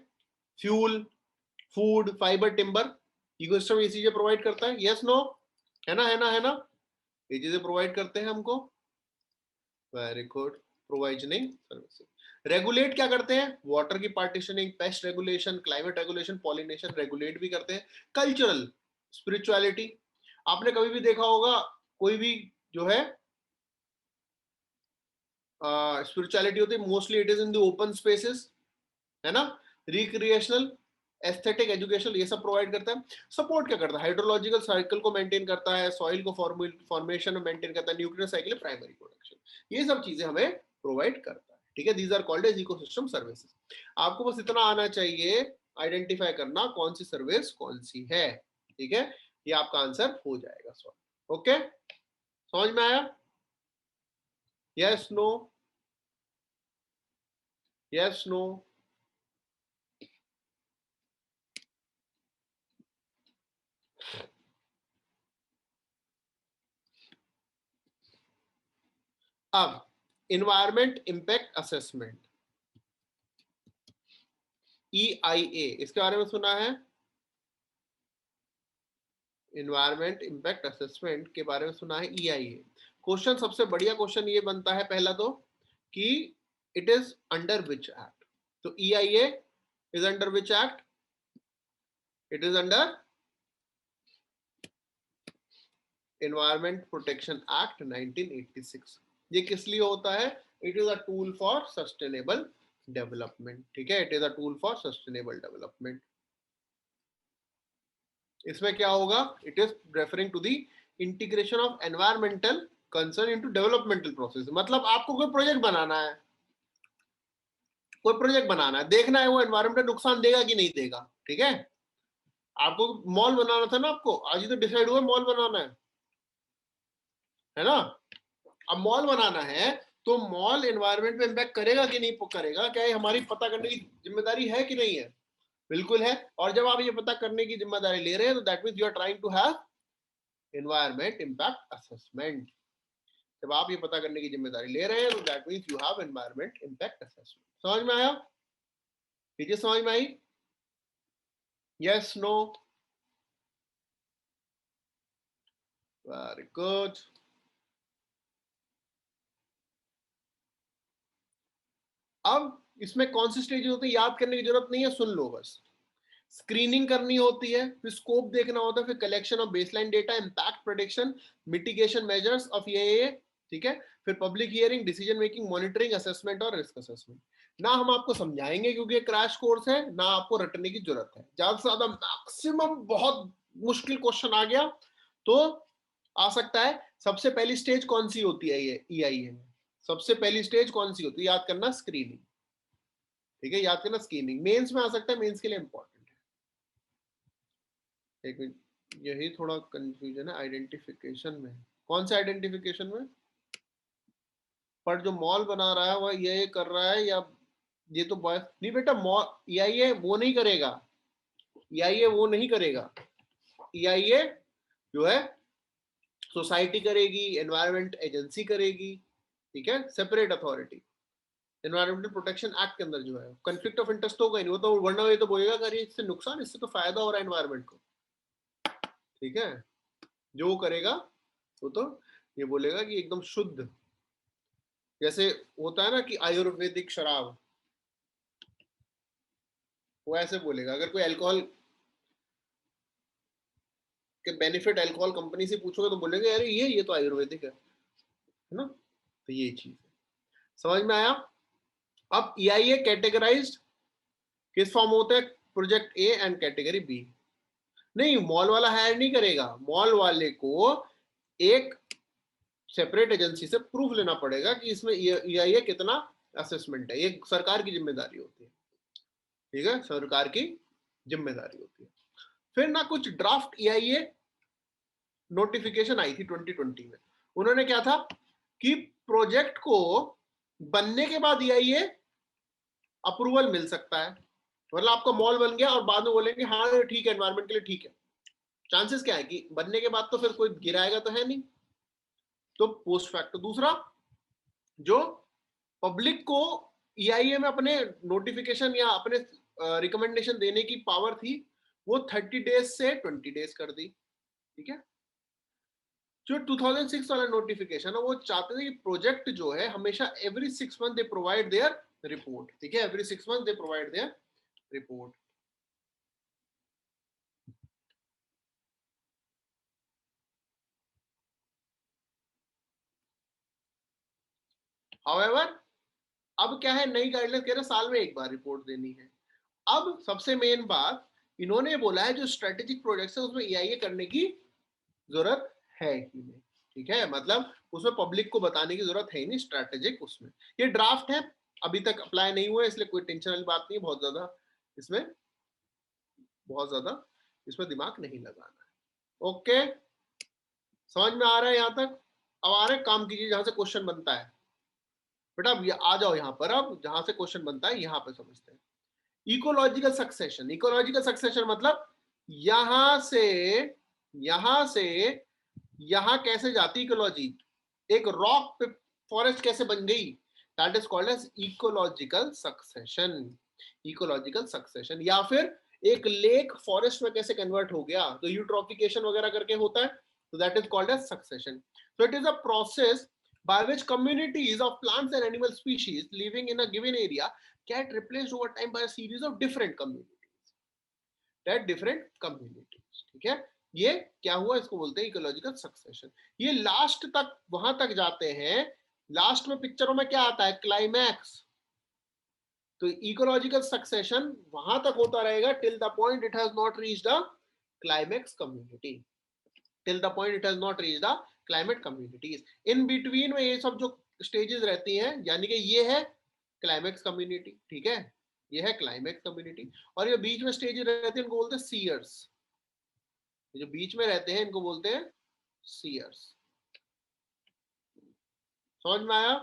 Fuel, food, fibre, timber. Ecosystem ये चीजें प्रोवाइड करता है, यस नो? है ना, है ना, है ना? ये चीजें प्रोवाइड करते हैं हमको, very good. Provisioning services. Regulate क्या करते हैं? वाटर की partitioning, paste regulation, climate regulation, pollination regulate भी करते हैं। Cultural, spirituality. आपने कभी भी देखा होगा कोई भी जो है स्पिरिचुअलिटी होती है, mostly it is in the open spaces, है ना? रिक्रिएशनल, एस्थेटिक, एजुकेशनल, ये सब प्रोवाइड करता है। सपोर्ट क्या करता है? हाइड्रोलॉजिकल साइकिल को मेंटेन करता है, सॉइल को फॉर्मेशन में मेंटेन करता है, न्यूक्लियर साइकिल, प्राइमरी प्रोडक्शन, ये सब चीजें हमें प्रोवाइड करता है, ठीक है? These are called as ecosystem services. आपको बस इतना आना चाहिए, आइडेंटिफाई करना कौन सी सर्विस कौन सी है, ठीक है? ये आपका आंसर हो जाएगा सॉल्व। ओके, समझ में आया? Yes, no? Yes, no? अब इन्वायरमेंट इंपैक्ट असेसमेंट, EIA, इसके बारे में सुना है? इन्वायरमेंट इंपैक्ट असेसमेंट के बारे में सुना है, EIA। क्वेश्चन, सबसे बढ़िया क्वेश्चन ये बनता है पहला तो कि it is under which act? तो EIA is under which act? It is under environment protection act 1986। ये किस लिए होता है? It is a tool for sustainable development, ठीक है? It is a tool for sustainable development. इसमें क्या होगा? It is referring to the integration of environmental concern into developmental process. मतलब आपको कोई प्रोजेक्ट बनाना है, कोई प्रोजेक्ट बनाना है, देखना है वो एनवायरमेंट नुकसान देगा कि नहीं देगा, ठीक है? आपको मॉल बनाना था ना, आपको आज ही तो डिसाइड हुआ मॉल बनाना है, है ना। अब मॉल बनाना है तो मॉल एनवायरनमेंट पे इम्पैक्ट करेगा कि नहीं करेगा, क्या ये हमारी पता करने की जिम्मेदारी है कि नहीं है? बिल्कुल है। और जब आप ये पता करने की जिम्मेदारी ले रहे हैं तो that means you are trying to have environment impact assessment. जब आप ये पता करने की जिम्मेदारी ले रहे हैं तो that means you have environment impact assessment. समझ में आया? चीजें समझ में आई? Yes, no? Very good. अब इसमें कौन सी स्टेज होती है याद करने की जरूरत नहीं है, सुन लो बस। स्क्रीनिंग करनी होती है, फिर स्कोप देखना होता है, फिर collection of baseline data, impact prediction, mitigation measures of ये, ठीक है। फिर public hearing, decision making, monitoring, assessment और रिस्क असेसमेंट। ना हम आपको समझाएंगे क्योंकि ये क्रैश कोर्स है, ना आपको रटने की जरूरत है। ज्यादा से ज्यादा मैक्सिमम बहुत मुश्किल क्वेश्चन आ गया तो आ सकता है। सबसे पहली स्टेज कौन सी होती है ये EIA में? सबसे पहली स्टेज कौन सी होती है याद करना? स्क्रीनिंग। ठीक है, याद करना स्क्रीनिंग। मेंस में आ सकता है, मेंस के लिए इंपॉर्टेंट है। एक मिनट, यही थोड़ा कंफ्यूजन है आइडेंटिफिकेशन में। कौन से आइडेंटिफिकेशन में? पर जो मॉल बना रहा है वह ये कर रहा है या ये तो बॉय नहीं बेटा, मॉल EIA वो नहीं करेगा। EIA वो नहीं करेगा। EIA जो है सोसाइटी करेगी, एनवायरमेंट एजेंसी करेगी, ठीक है, separate authority. Environmental protection act के अंदर जो है कंफ्लिक्ट ऑफ इंटरेस्ट तो होगा ही नहीं, वो तो वरना ये तो बोलेगा कि इससे नुकसान, इससे तो फायदा हो रहा है एनवायरमेंट को, ठीक है। जो वो करेगा वो तो ये बोलेगा कि एकदम शुद्ध, जैसे होता है ना कि आयुर्वेदिक शराब, वो ऐसे बोलेगा। अगर कोई अल्कोहल के बेनिफिट अल्कोहल कंपनी से पूछोगे तो बोलेगा अरे ये तो आयुर्वेदिक है ना। तो ये चीज है, समझ में आया? अब EIA कैटेगराइज्ड किस फॉर्म होता है? Project A and category B। नहीं, मॉल वाला हायर नहीं करेगा। मॉल वाले को एक सेपरेट एजेंसी से प्रूफ लेना पड़ेगा कि इसमें EIA कितना असेसमेंट है। ये सरकार की जिम्मेदारी होती है, ठीक है, सरकार की जिम्मेदारी होती है। फिर ना कुछ ड्राफ्ट EIA नोटिफिकेशन आई थी 2020 में। उन्होंने क्या था कि प्रोजेक्ट को बनने के बाद EIA अप्रूवल मिल सकता है। मतलब आपका मॉल बन गया और बाद में बोलेंगे हाँ ये ठीक है, एनवायरमेंट के लिए ठीक है। चांसेस क्या है कि बनने के बाद तो फिर कोई गिराएगा तो है नहीं, तो पोस्ट फैक्ट। दूसरा, जो पब्लिक को EIA में अपने नोटिफिकेशन या अपने रिकमेंडेशन देने की पावर थी, वो 30 डेज से 20 डेज कर दी, ठीक है। जो 2006 वाला नोटिफिकेशन है वो चाहते थे कि प्रोजेक्ट जो है हमेशा every 6 month they provide there report, ठीक है, every 6 month they provide there report. However अब क्या है, नई गाइडलाइन कह रहे साल में एक बार रिपोर्ट देनी है। अब सबसे मेन बात इन्होंने बोला है जो स्ट्रेटेजिक प्रोजेक्ट्स है उसमें EIA करने की जरूरत है ही नहीं, ठीक है। मतलब उसमें पब्लिक को बताने की जरूरत है ही नहीं स्ट्रेटेजिक उसमें। ये ड्राफ्ट है, अभी तक अप्लाई नहीं हुआ है, इसलिए कोई टेंशन वाली बात नहीं है। इसमें बहुत ज्यादा इसमें दिमाग नहीं लगाना है। ओके, समझ में आ रहा है यहाँ तक? अब आ रहे काम कीजिए जहां से क्वेश्चन बनता है। बेटा अब आ जाओ यहाँ पर, अब जहां से क्वेश्चन बनता है यहाँ पे समझते हैं। Ecological succession. इकोलॉजिकल सक्सेशन मतलब यहां से यहां से यहां कैसे जाती इकोलॉजी, एक रॉक पे फॉरेस्ट कैसे बन गई, that is called as ecological succession. Ecological succession. या फिर एक लेक फॉरेस्ट में कैसे कन्वर्ट हो गया, तो यूट्रॉफिकेशन वगैरह करके होता है, तो that is called as succession. So it is a process by which communities of plants and animal species living in a given area get replaced over time by a series of different communities, that different communities, ठीक है। ये क्या हुआ, इसको बोलते हैं इकोलॉजिकल सक्सेशन। ये लास्ट तक वहां तक जाते हैं। लास्ट में पिक्चरों में क्या आता है, क्लाइमैक्स। तो इकोलॉजिकल सक्सेशन वहां तक होता रहेगा till the point it has not reached the climax community, till the point it has not reached the climate communities. In between में ये सब जो स्टेजेस रहती हैं, यानी कि ये है क्लाइमेक्स कम्युनिटी, ठीक है, ये है क्लाइमेक्स कम्युनिटी। और ये बीच में स्टेजेस रहते हैं इनको बोलते हैं सीयर्स। जो बीच में रहते हैं इनको बोलते हैं सीयर्स। समझ में आया?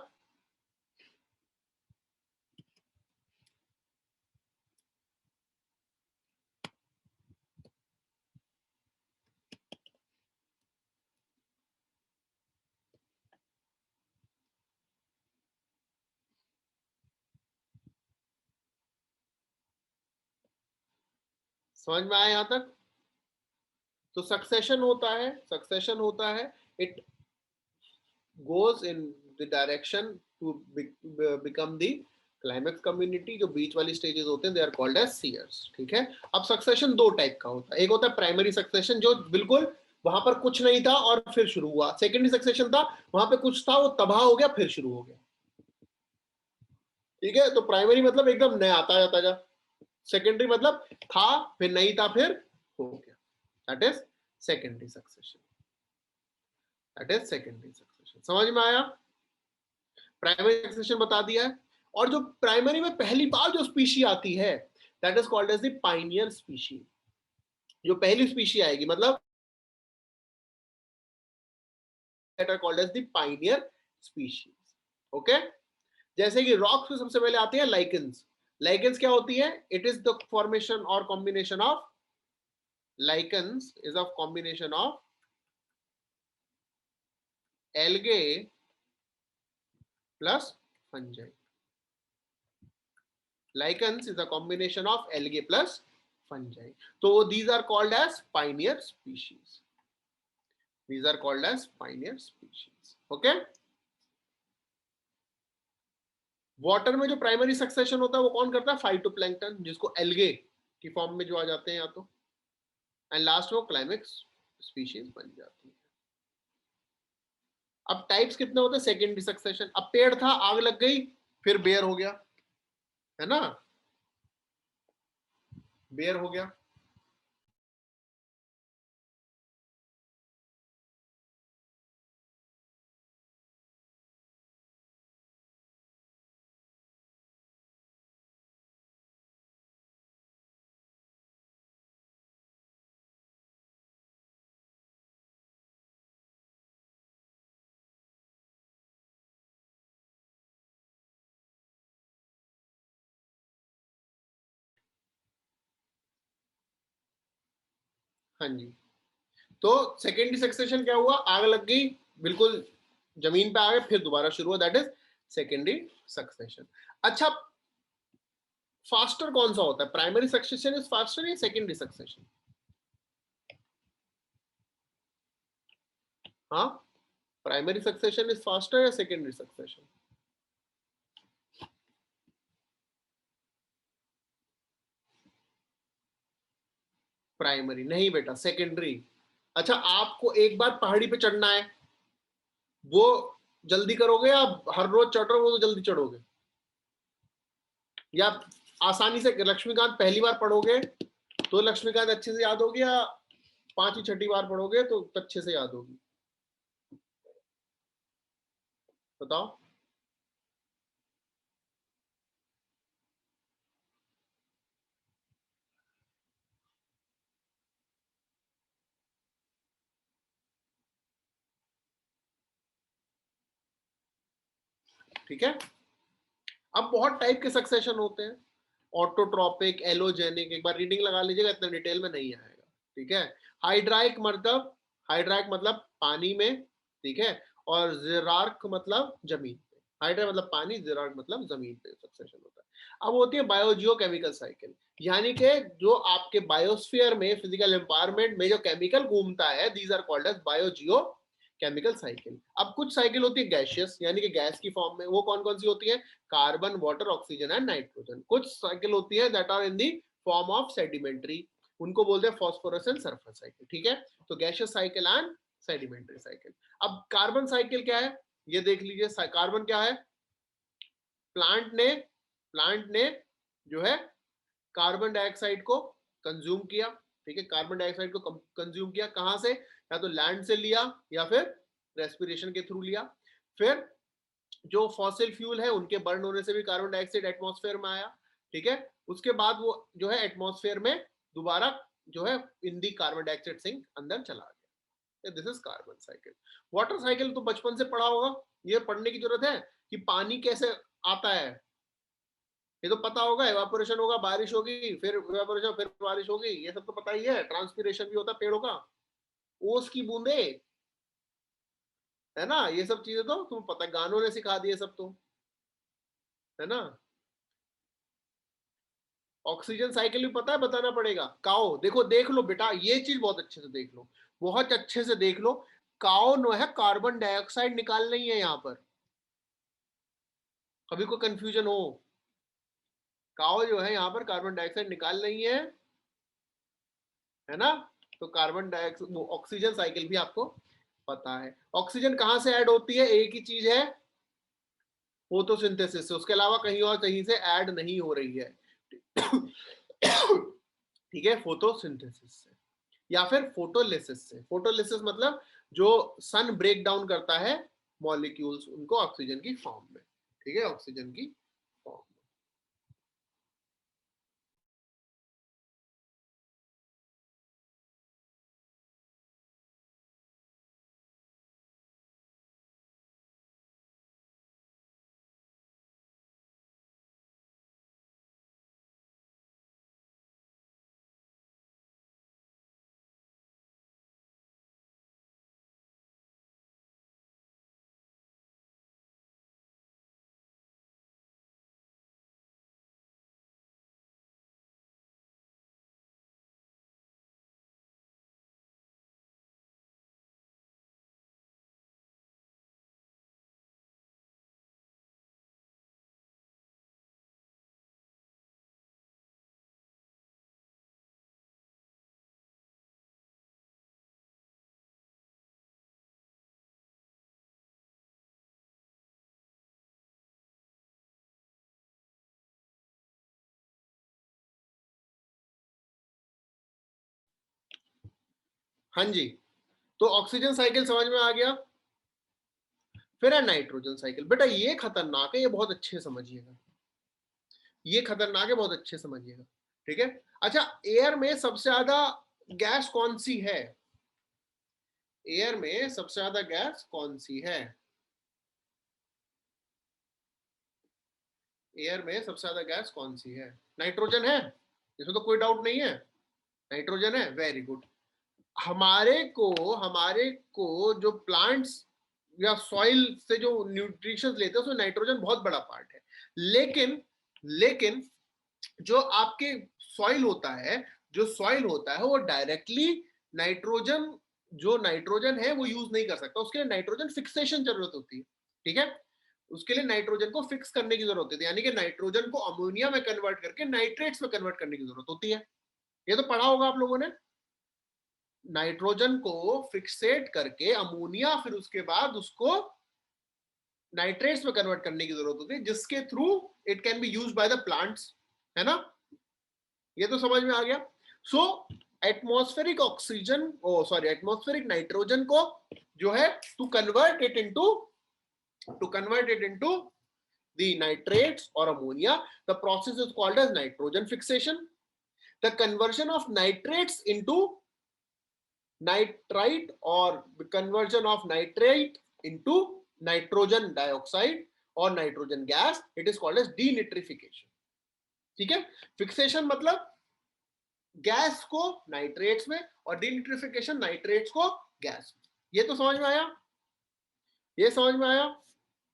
समझ में आया यहां तक? तो सक्सेशन होता है, it goes in the direction to become the climax community. जो बीच वाली स्टेजेस होते हैं they are called as seres. ठीक है, अब सक्सेशन दो टाइप का होता है, एक होता है प्राइमरी सक्सेशन जो बिल्कुल वहां पर कुछ नहीं था और फिर शुरू हुआ, सेकेंडरी सक्सेशन था वहां पे कुछ था वो तबाह हो गया फिर शुरू हो गया। ठीक है, तो प्राइमरी मतलब एकदम नया ताजा ताजा, सेकेंडरी मतलब था फिर नहीं था फिर हो गया, that is secondary succession, that is secondary succession. समझ में आया? प्राइमरी सक्सेशन बता दिया है। और जो प्राइमरी में पहली बार जो स्पीशी आती है that is called as the pioneer species. जो पहली स्पीशी आएगी मतलब that are called as the pioneer species. Okay, जैसे कि रॉक्स में सबसे पहले आते हैं लाइकेंस। लाइकेंस क्या होती है? इट इज द फॉर्मेशन और combination of, lichens is of combination of algae plus fungi. Lichens is a combination of algae plus fungi. So these are called as pioneer species. These are called as pioneer species. Okay. Water में जो प्राइमरी सक्सेशन होता है वो कौन करता है? फाइटोप्लैंक्टन, जिसको एल्गे की फॉर्म में जो आ जाते हैं या तो, एंड लास्ट में क्लाइमेक्स स्पीशीज बन जाती है। अब टाइप्स कितने होते हैं? Secondary succession. अब पेड़ था, आग लग गई, फिर बेयर हो गया, है ना, बेयर हो गया। हाँ जी, तो सेकेंडरी सक्सेशन क्या हुआ? आग लग गई, बिल्कुल जमीन पे आ गए, फिर दोबारा शुरू हुआ, दैट इज सेकेंडरी सक्सेशन। अच्छा, फास्टर कौन सा होता है? प्राइमरी सक्सेशन इज फास्टर या सेकेंडरी सक्सेशन? हाँ, प्राइमरी सक्सेशन इज फास्टर या सेकेंडरी सक्सेशन? प्राइमरी नहीं बेटा, सेकेंडरी। अच्छा, आपको एक बार पहाड़ी पे चढ़ना है, वो जल्दी करोगे या हर रोज चढ़ रहे हो तो जल्दी चढ़ोगे? या आसानी से लक्ष्मीकांत पहली बार पढ़ोगे तो लक्ष्मीकांत अच्छे से याद होगी, या पांचवी छठी बार पढ़ोगे तो अच्छे से याद होगी? बताओ। ठीक है, अब बहुत टाइप के सक्सेशन होते हैं, ऑटोट्रॉपिक, एलोजेनिक, एक बार रीडिंग लगा लीजिएगा, इतना डिटेल में नहीं आएगा। ठीक है, हाइड्राइक मतलब पानी में, ठीक है, और जिरार्क मतलब जमीन पे। हाइड्रा मतलब पानी, जिरार्क मतलब जमीन पे सक्सेशन होता है। अब होती है बायोजियो केमिकल साइकिल, यानी कि जो आपके बायोस्फीयर में, फिजिकल एनवायरनमेंट में जो केमिकल घूमता है, these are called as biogeochemical cycle. अब कुछ साइकिल होती है गैशियस, यानी कि गैस की फॉर्म में, वो कौन कौन सी होती है? Carbon, water, oxygen and nitrogen. कुछ साइकिल होती है that are in the form of sedimentary, उनको बोलते हैं फॉस्फोरस एंड सल्फर साइकिल। ठीक है, तो gaseous cycle and sedimentary cycle. अब कार्बन साइकिल क्या है ये देख लीजिए। कार्बन क्या है? प्लांट ने जो है कार्बन डाइऑक्साइड को कंज्यूम किया। ठीक है, कार्बन डाइऑक्साइड को कंज्यूम किया, कहां से? या तो लैंड से लिया या फिर रेस्पिरेशन के थ्रू लिया। फिर जो फॉसिल फ्यूल है उनके बर्न होने से भी कार्बन डाइऑक्साइड एटमॉस्फेयर में आया। ठीक है, उसके बाद वो जो है एटमॉस्फेयर में दोबारा जो है इन दी कार्बन डाइऑक्साइड सिंक अंदर चला गया। This is carbon cycle. Water cycle तो बचपन से पढ़ा होगा, ये पढ़ने की जरूरत है कि पानी कैसे आता है, ये तो पता होगा। एवापोरेशन होगा, बारिश होगी, फिर एवापोरेशन, फिर बारिश होगी, ये सब तो पता ही है। ट्रांसपीरेशन भी होता है पेड़ों का, ओस की बूंदे, है ना, ये सब चीजें तो तुम्हें पता है, गानों ने सिखा दिए सब तो, है ना। ऑक्सीजन साइकिल भी पता है, बताना पड़ेगा। काओ देखो, देख लो बेटा, ये चीज बहुत अच्छे से देख लो, बहुत अच्छे से देख लो। काओ नो है कार्बन डाइऑक्साइड निकाल रही है यहाँ पर, कभी कोई कंफ्यूजन हो। काओ जो है यहाँ पर कार्बन डाइऑक्साइड निकाल रही है ना। तो कार्बन डाइऑक्साइड, ऑक्सीजन साइकिल भी आपको पता है। ऑक्सीजन कहां से ऐड होती है, एक ही चीज है, फोटोसिंथेसिस से, उसके अलावा कहीं और कहीं से ऐड नहीं हो रही है। ठीक है, फोटोसिंथेसिस से या फिर फोटोलिसिस से। फोटोलिसिस मतलब जो सन ब्रेक डाउन करता है मॉलिक्यूल्स, उनको ऑक्सीजन की फॉर्म में। ठीक है, ऑक्सीजन की फॉर्म में। हाँ जी, तो ऑक्सीजन साइकिल समझ में आ गया। फिर है नाइट्रोजन साइकिल। बेटा ये खतरनाक है, ये बहुत अच्छे समझिएगा, ये खतरनाक है, बहुत अच्छे समझिएगा। ठीक है, अच्छा, एयर में सबसे ज्यादा गैस कौन सी है, एयर में सबसे ज्यादा गैस कौन सी है, एयर में सबसे ज्यादा गैस कौन सी है। नाइट्रोजन है, इसमें तो कोई डाउट नहीं है, नाइट्रोजन है, वेरी गुड। हमारे को जो प्लांट्स या सॉइल से जो न्यूट्रिशन लेते हैं उसमें नाइट्रोजन बहुत बड़ा पार्ट है। लेकिन जो आपके सॉइल होता है, जो सॉइल होता है वो डायरेक्टली नाइट्रोजन, जो नाइट्रोजन है वो यूज नहीं कर सकता, उसके लिए नाइट्रोजन फिक्सेशन जरूरत होती है। ठीक है, उसके लिए नाइट्रोजन को फिक्स करने की जरूरत होती है, यानी कि नाइट्रोजन को अमोनिया में कन्वर्ट करके नाइट्रेट्स में कन्वर्ट करने की जरूरत होती है। ये तो पढ़ा होगा आप लोगों ने, नाइट्रोजन को फिक्सेट करके अमोनिया, फिर उसके बाद उसको नाइट्रेट्स में कन्वर्ट करने की जरूरत होती है, जिसके through it can be used by the plants, है ना। ये तो समझ में आ गया। So atmospheric oxygen, o sorry, atmospheric nitrogen को जो है to convert it into the nitrates or ammonia, the process is called as nitrogen fixation. The conversion of nitrates into nitrite or the conversion of nitrate into nitrogen dioxide or nitrogen gas, it is called as denitrification. ठीक है, फिक्सेशन मतलब गैस को नाइट्रेट्स में और डीनिट्रिफिकेशन नाइट्रेट्स को गैस में। ये तो समझ में आया, ये समझ में आया,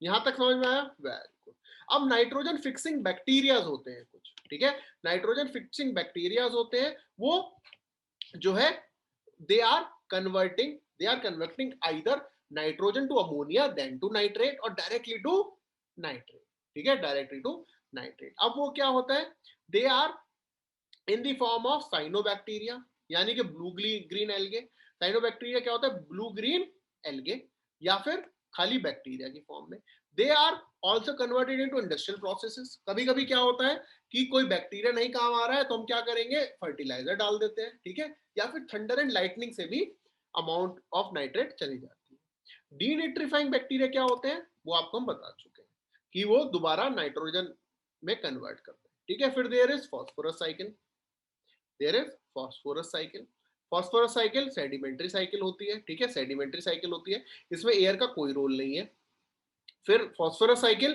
यहां तक समझ में आया, वेरी गुड। अब नाइट्रोजन फिक्सिंग बैक्टीरियाज होते हैं कुछ। ठीक है, नाइट्रोजन फिक्सिंग बैक्टीरियाज होते हैं, वो जो है they are converting either nitrogen to ammonia, then to nitrate or directly to nitrate. ठीक है, directly to nitrate। अब वो क्या होता है, they are in the form of cyanobacteria, यानी कि ब्लू ग्रीन एल्गे। साइनोबैक्टीरिया क्या होता है, ब्लू ग्रीन एल्गे, या फिर खाली बैक्टीरिया की फॉर्म में। They are also converted into industrial processes. कभी कभी क्या होता है कि कोई बैक्टीरिया नहीं काम आ रहा है तो हम क्या करेंगे, फर्टिलाइजर डाल देते हैं। ठीक है, या फिर थंडर एंड लाइटनिंग से भी अमाउंट ऑफ नाइट्रेट चली जाती है। डीनिट्रीफाइंग बैक्टीरिया क्या होते हैं, वो आपको हम बता चुके हैं कि वो दोबारा नाइट्रोजन में कन्वर्ट करते हैं। ठीक है, फिर there is phosphorus cycle, there is phosphorus cycle. Phosphorus cycle sedimentary cycle होती है, ठीक है, सेडिमेंट्री साइकिल होती है, इसमें एयर का कोई रोल नहीं है। फिर फॉस्फोरस साइकिल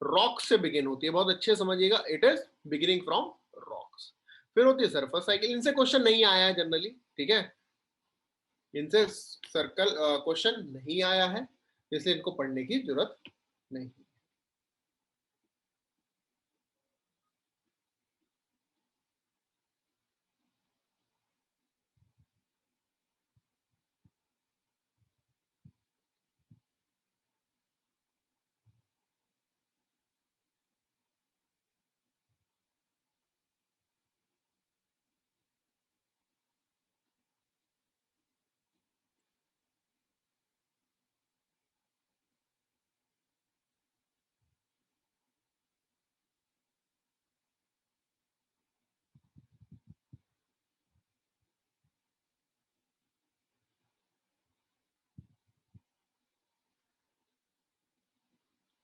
रॉक से बिगिन होती है, बहुत अच्छे समझिएगा, it is beginning from rocks. फिर होती है सल्फर साइकिल, इनसे क्वेश्चन नहीं आया है जनरली, ठीक है, इनसे सर्कल क्वेश्चन नहीं आया है, इसलिए इनको पढ़ने की जरूरत नहीं।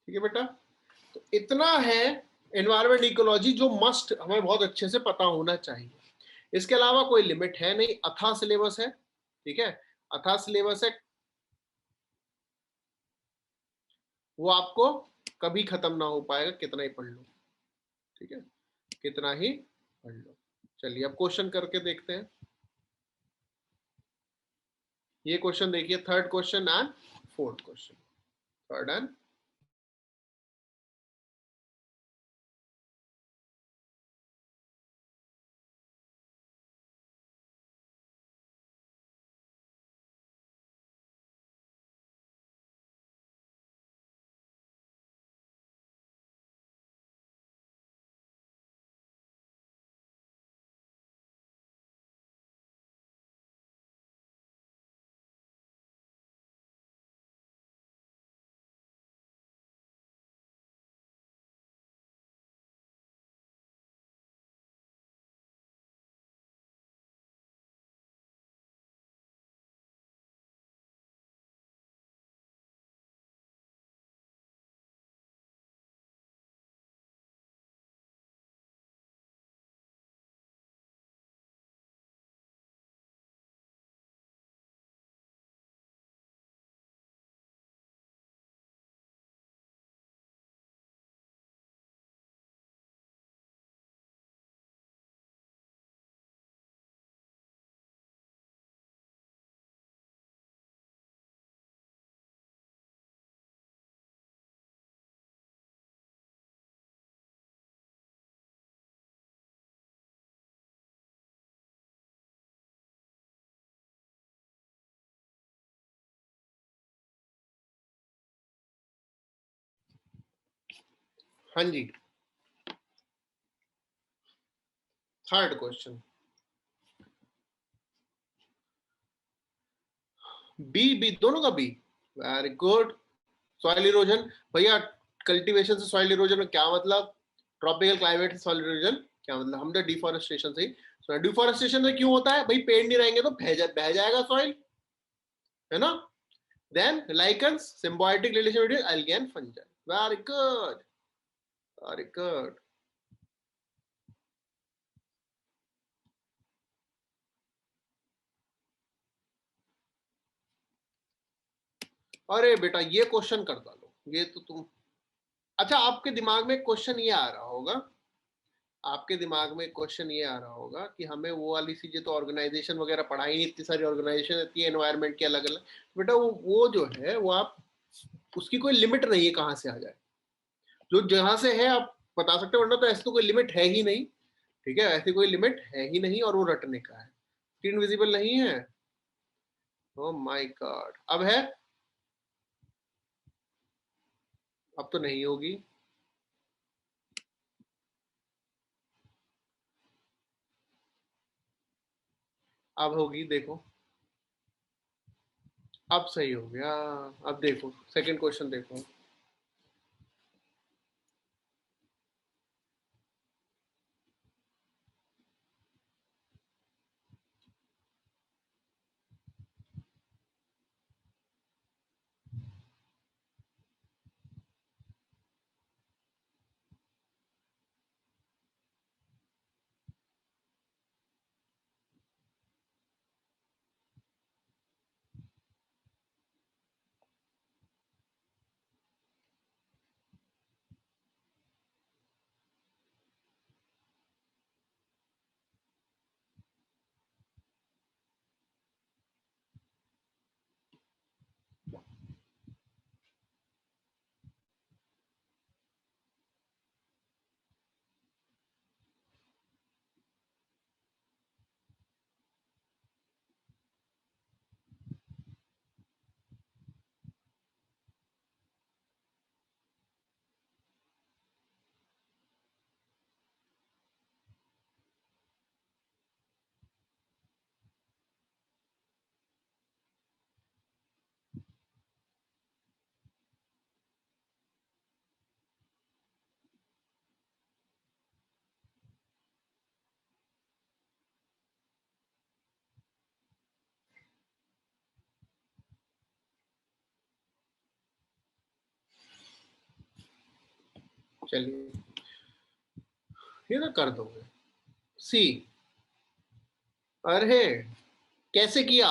ठीक है बेटा, तो इतना है एनवायरमेंट इकोलॉजी जो मस्ट हमें बहुत अच्छे से पता होना चाहिए। इसके अलावा कोई लिमिट है नहीं, अथाह सिलेबस है, ठीक है, अथाह सिलेबस है, वो आपको कभी खत्म ना हो पाएगा, कितना ही पढ़ लो, ठीक है, कितना ही पढ़ लो। चलिए अब क्वेश्चन करके देखते हैं। ये क्वेश्चन देखिए, third question and fourth question, third and हाँ जी, थर्ड क्वेश्चन, बी, बी दोनों का B, very good. Soil erosion, भैया कल्टीवेशन से सॉइल इरोजन में क्या मतलब, ट्रॉपिकल क्लाइमेट से सॉइल इरोजन क्या मतलब, हम तो डिफॉरेस्टेशन से ही, डिफॉरेस्टेशन से क्यों होता है भाई, पेड़ नहीं रहेंगे तो बह जाएगा सॉइल, है ना। Then lichens, symbiotic relation between algae and fungi, very good, very good. अरे बेटा ये क्वेश्चन कर डालो, ये तो तुम, अच्छा आपके दिमाग में क्वेश्चन ये आ रहा होगा, आपके दिमाग में क्वेश्चन ये आ रहा होगा कि हमें वो वाली चीजें तो ऑर्गेनाइजेशन वगैरह पढ़ाई नहीं, इतनी सारी ऑर्गेनाइजेशन रहती है एनवायरनमेंट की अलग अलग, बेटा वो जो है वो आप, उसकी कोई लिमिट नहीं है कहाँ से आ जाए, जो जहां से है आप बता सकते हो, वरना तो ऐसी तो कोई लिमिट है ही नहीं, ठीक है, ऐसी कोई लिमिट है ही नहीं, और वो रटने का है, स्क्रीन विजिबल नहीं है, ओ माय गॉड, अब है, अब तो नहीं होगी, अब होगी देखो, अब सही हो गया, अब देखो सेकंड क्वेश्चन देखो, चलिए ये ना कर दोगे। सी, अरे कैसे किया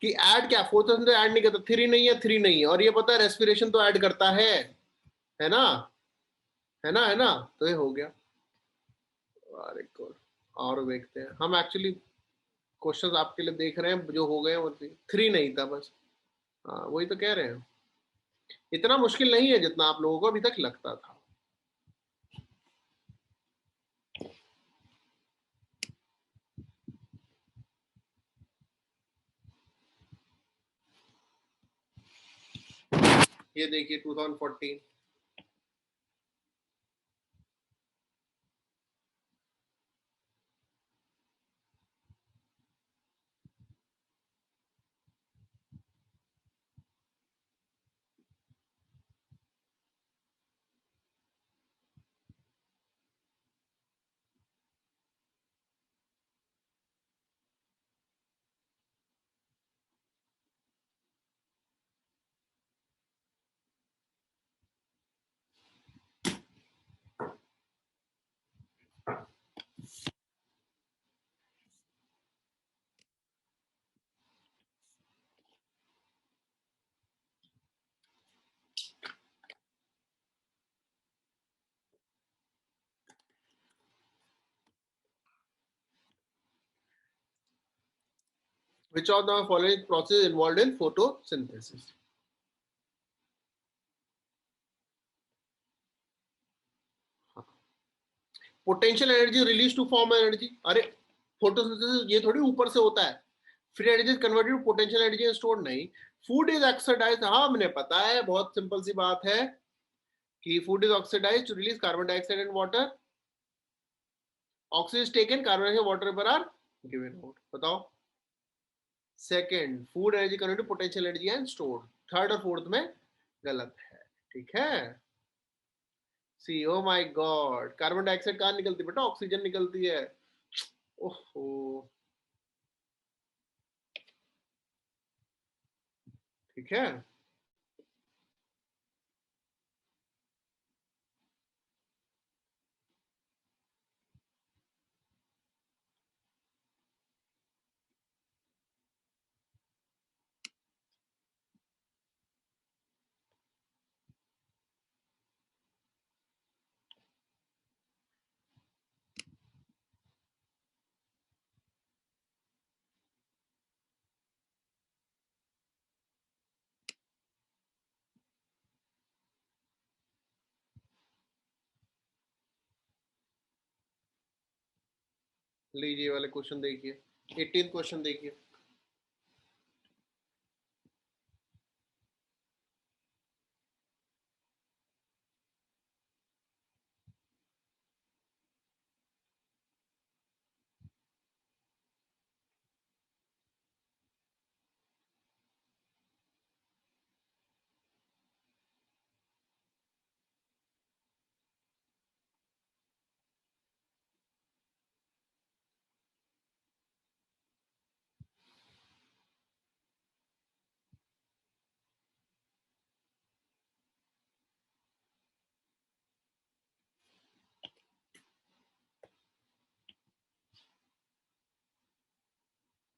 कि ऐड क्या फोटोसिंथेसिस ऐड नहीं करता, थ्री नहीं है, थ्री नहीं है, और ये पता है रेस्पिरेशन तो ऐड करता है ना, है ना, है ना, तो ये हो गया। अरे कोड और देखते हैं हम, एक्चुअली क्वेश्चंस आपके लिए देख रहे हैं जो हो गए हैं, थ्री नहीं था बस। हाँ वही तो कह रहे हैं, इतना मुश्किल नहीं है जितना आप लोगों को अभी तक लगता था। ये देखिए 2014, which of the following process involved in photosynthesis? Potential energy release to form energy, अरे फोटोसिंथेसिस ये थोड़ी ऊपर से होता है, free energy is converted to potential energy stored नहीं। फूड इज ऑक्सीडाइज्ड, हाँ हमने पता है, बहुत सिंपल सी बात है कि food is oxidised to release carbon dioxide and water, oxygen is taken, carbon dioxide water vapour are given out. बताओ second, food energy converted to potential energy and stored, third और फोर्थ में गलत है, ठीक है। See, oh my god, carbon dioxide कहाँ निकलती है बेटा, ऑक्सीजन निकलती है। ओहो, ठीक है। लीजिए वाले क्वेश्चन देखिए, 18 क्वेश्चन देखिए।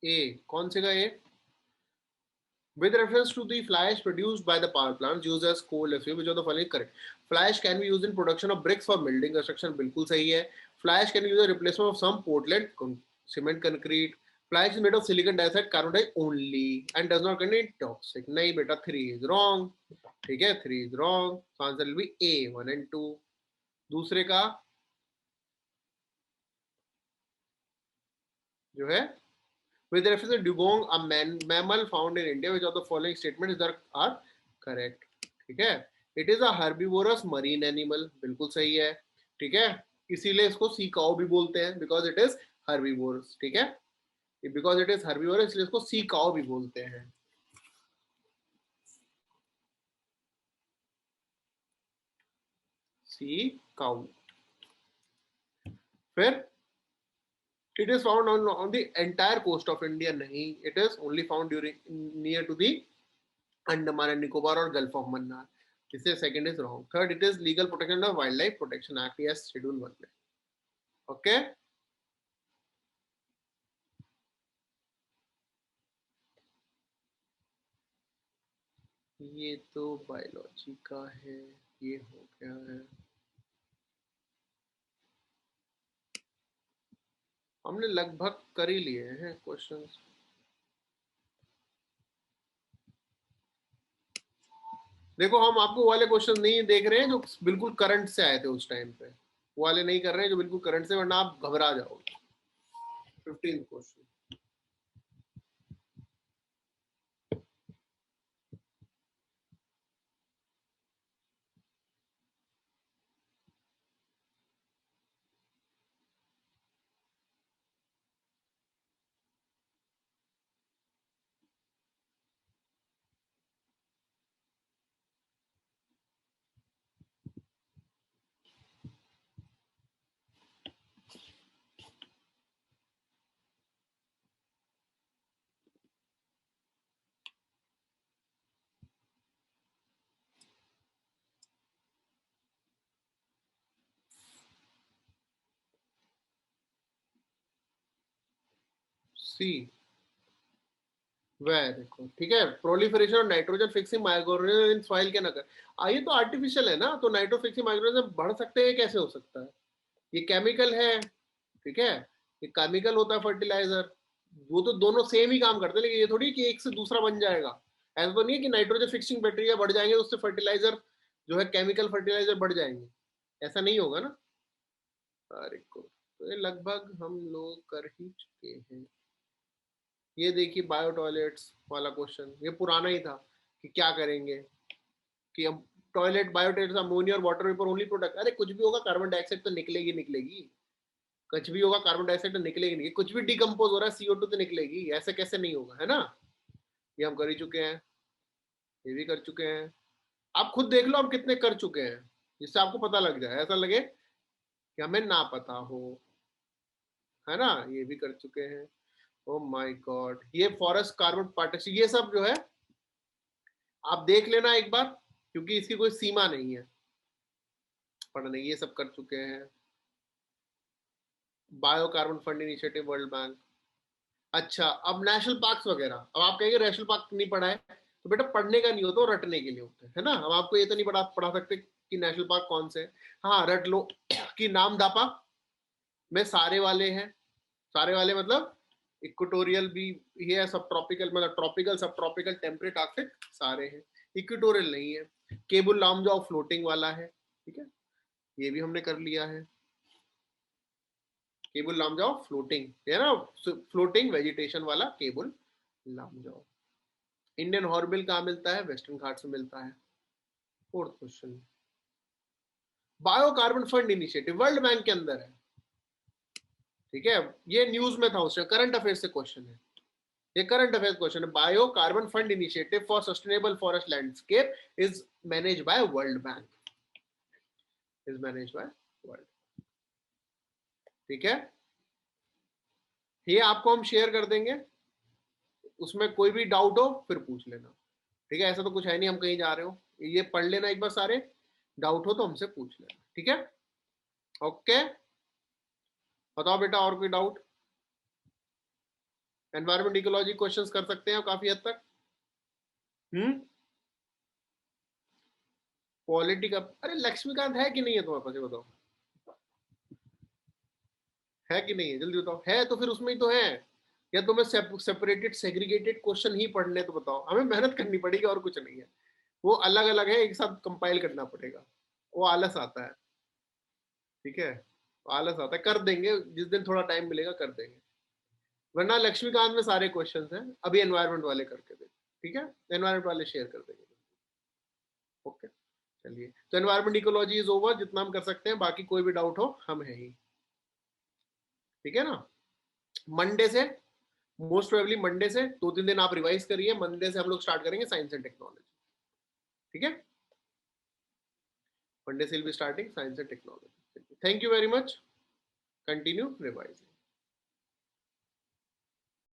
ए, कौन से का ए? With reference to the fly ash produced by the power plants used as coal as fuel, which of the following correct? Fly ash can be used in production of bricks for building construction, बिल्कुल सही है। Fly ash can be used as replacement of some Portland cement concrete. Fly ash is made of silicon dioxide, carbon dioxide only and does not contain toxic. नहीं बेटा, 3 is wrong, ठीक है, 3 is wrong. So answer will be A, 1 and 2. दूसरे का जो है, with reference to dugong, a mammal found in India, which of the following statements are correct? ठीक है, it is a herbivorous marine animal, बिल्कुल सही है, ठीक है, इसीलिए इसको सी काउ भी बोलते हैं, because it is herbivorous, ठीक है, because it is herbivorous इसलिए इसको सी काउ भी बोलते हैं। Sea cow. फिर it is found on the entire coast of India, नहीं, it is only found during near to the Andaman and Nicobar और Gulf of Mannar। इससे second is wrong. Third, it is legal protection of wild life protection act yes schedule 1 में. ओके ये तो बायोलॉजी का है, ये हो गया है. हमने लगभग कर ही लिए हैं क्वेश्चंस. देखो हम आपको वाले क्वेश्चन नहीं देख रहे हैं जो बिल्कुल करंट से आए थे उस टाइम पे, वो वाले नहीं कर रहे हैं जो बिल्कुल करंट से, वरना आप घबरा जाओगे. 15 क्वेश्चन. सी वह देखो ठीक है, proliferation of nitrogen fixing microorganism in soil can occur. ये तो आर्टिफिशियल है ना, तो नाइट्रो फिक्सिंग माइक्रोऑर्गेनिज्म बढ़ सकते हैं, कैसे हो सकता है? ये केमिकल है, ठीक है, ये केमिकल होता है फर्टिलाइजर. वो तो दोनों सेम ही काम करते हैं, लेकिन ये थोड़ी कि एक से दूसरा बन जाएगा. ऐसा तो नहीं है कि नाइट्रोजन फिक्सिंग बैक्टीरिया बढ़ जाएंगे तो उससे फर्टिलाइजर जो है केमिकल फर्टिलाइजर बढ़ जाएंगे, ऐसा नहीं होगा ना. अरे को तो ये लगभग हम लोग कर ही चुके हैं. ये देखिए बायो टॉयलेट्स वाला क्वेश्चन, ये पुराना ही था कि क्या करेंगे कि हम टॉयलेट बायो टॉयलेट्स अमोनिया और वाटर वेपर ओनली प्रोडक्ट. अरे कुछ भी होगा कार्बन डाइऑक्साइड तो निकलेगी निकलेगी, कुछ भी होगा कार्बन डाइऑक्साइड तो निकलेगी नहीं. कुछ भी डिकम्पोज हो रहा है CO2 तो निकलेगी, ऐसे कैसे नहीं होगा, है ना. ये हम कर ही चुके हैं, ये भी कर चुके हैं. आप खुद देख लो हम कितने कर चुके हैं, जिससे आपको पता लग जाए, ऐसा लगे कि हमें ना पता हो, है ना. ये भी कर चुके हैं. ओ माय गॉड, ये फॉरेस्ट कार्बन पार्टिशन ये सब जो है आप देख लेना एक बार, क्योंकि इसकी कोई सीमा नहीं है पढ़ने. ये सब कर चुके हैं. Bio carbon fund initiative world bank. अच्छा अब नेशनल पार्क्स वगैरह, अब आप कहेंगे नेशनल पार्क नहीं पढ़ा है, तो बेटा पढ़ने का नहीं होता, वो रटने के लिए होता है ना. हम आपको ये तो नहीं पढ़ा सकते कि नेशनल पार्क कौन से. हाँ रट लो कि नाम दापा में सारे वाले हैं. सारे वाले मतलब इक्वेटोरियल भी ये है, सब ट्रॉपिकल मतलब ट्रॉपिकल सब ट्रॉपिकल टेम्परेट आर्कटिक सारे हैं. इक्वेटोरियल नहीं है. केबुल लामजाओ फ्लोटिंग वाला है, ठीक है, ये भी हमने कर लिया है. केबुल लामजाओ फ्लोटिंग है ना, फ्लोटिंग वेजिटेशन वाला केबुल लामजाओ. इंडियन हॉर्नबिल कहाँ मिलता है? वेस्टर्न घाट्स में मिलता है. Fourth question, biocarbon fund initiative world bank के अंदर है, ठीक है. ये न्यूज में था उससे, करंट अफेयर से क्वेश्चन है, ये करंट अफेयर क्वेश्चन है. Bio carbon fund initiative for sustainable forest landscape is manage by world bank, is manage by world. ठीक है, ये आपको हम शेयर कर देंगे, उसमें कोई भी डाउट हो फिर पूछ लेना. ठीक है, ऐसा तो कुछ है नहीं हम कहीं जा रहे हो, ये पढ़ लेना एक बार सारे, डाउट हो तो हमसे पूछ लेना. ठीक है, ओके. बताओ बेटा और कोई डाउट. एनवायरमेंट इकोलॉजी क्वेश्चंस कर सकते हैं काफी हद तक. पॉलिटी का, अरे लक्ष्मीकांत है कि नहीं है तुम्हारे पास, ये बताओ है कि नहीं है, जल्दी बताओ. है तो फिर उसमें ही तो है, या तुम्हें सेपरेटेड सेग्रीगेटेड क्वेश्चन ही पढ़ने, तो बताओ. हमें मेहनत करनी पड़ेगी और कुछ नहीं है, वो अलग अलग है, एक साथ कंपाइल करना पड़ेगा, वो आलस आता है. ठीक है, आलस आता है, कर देंगे जिस दिन थोड़ा टाइम मिलेगा कर देंगे, वरना लक्ष्मीकांत में सारे क्वेश्चंस हैं. अभी एनवायरमेंट वाले करके देंगे, ठीक है, एनवायरमेंट वाले शेयर कर देंगे. ओके चलिए, तो एनवायरमेंट इकोलॉजी इज ओवर, जितना हम कर सकते हैं. बाकी कोई भी डाउट हो हम है ही, ठीक है ना. मंडे से, मोस्ट प्रोबेबली मंडे से 2-3 दिन आप रिवाइज करिए, मंडे से हम लोग स्टार्ट करेंगे साइंस एंड टेक्नोलॉजी. ठीक है, मंडे से will be starting science and technology. Thank you very much, continue revising.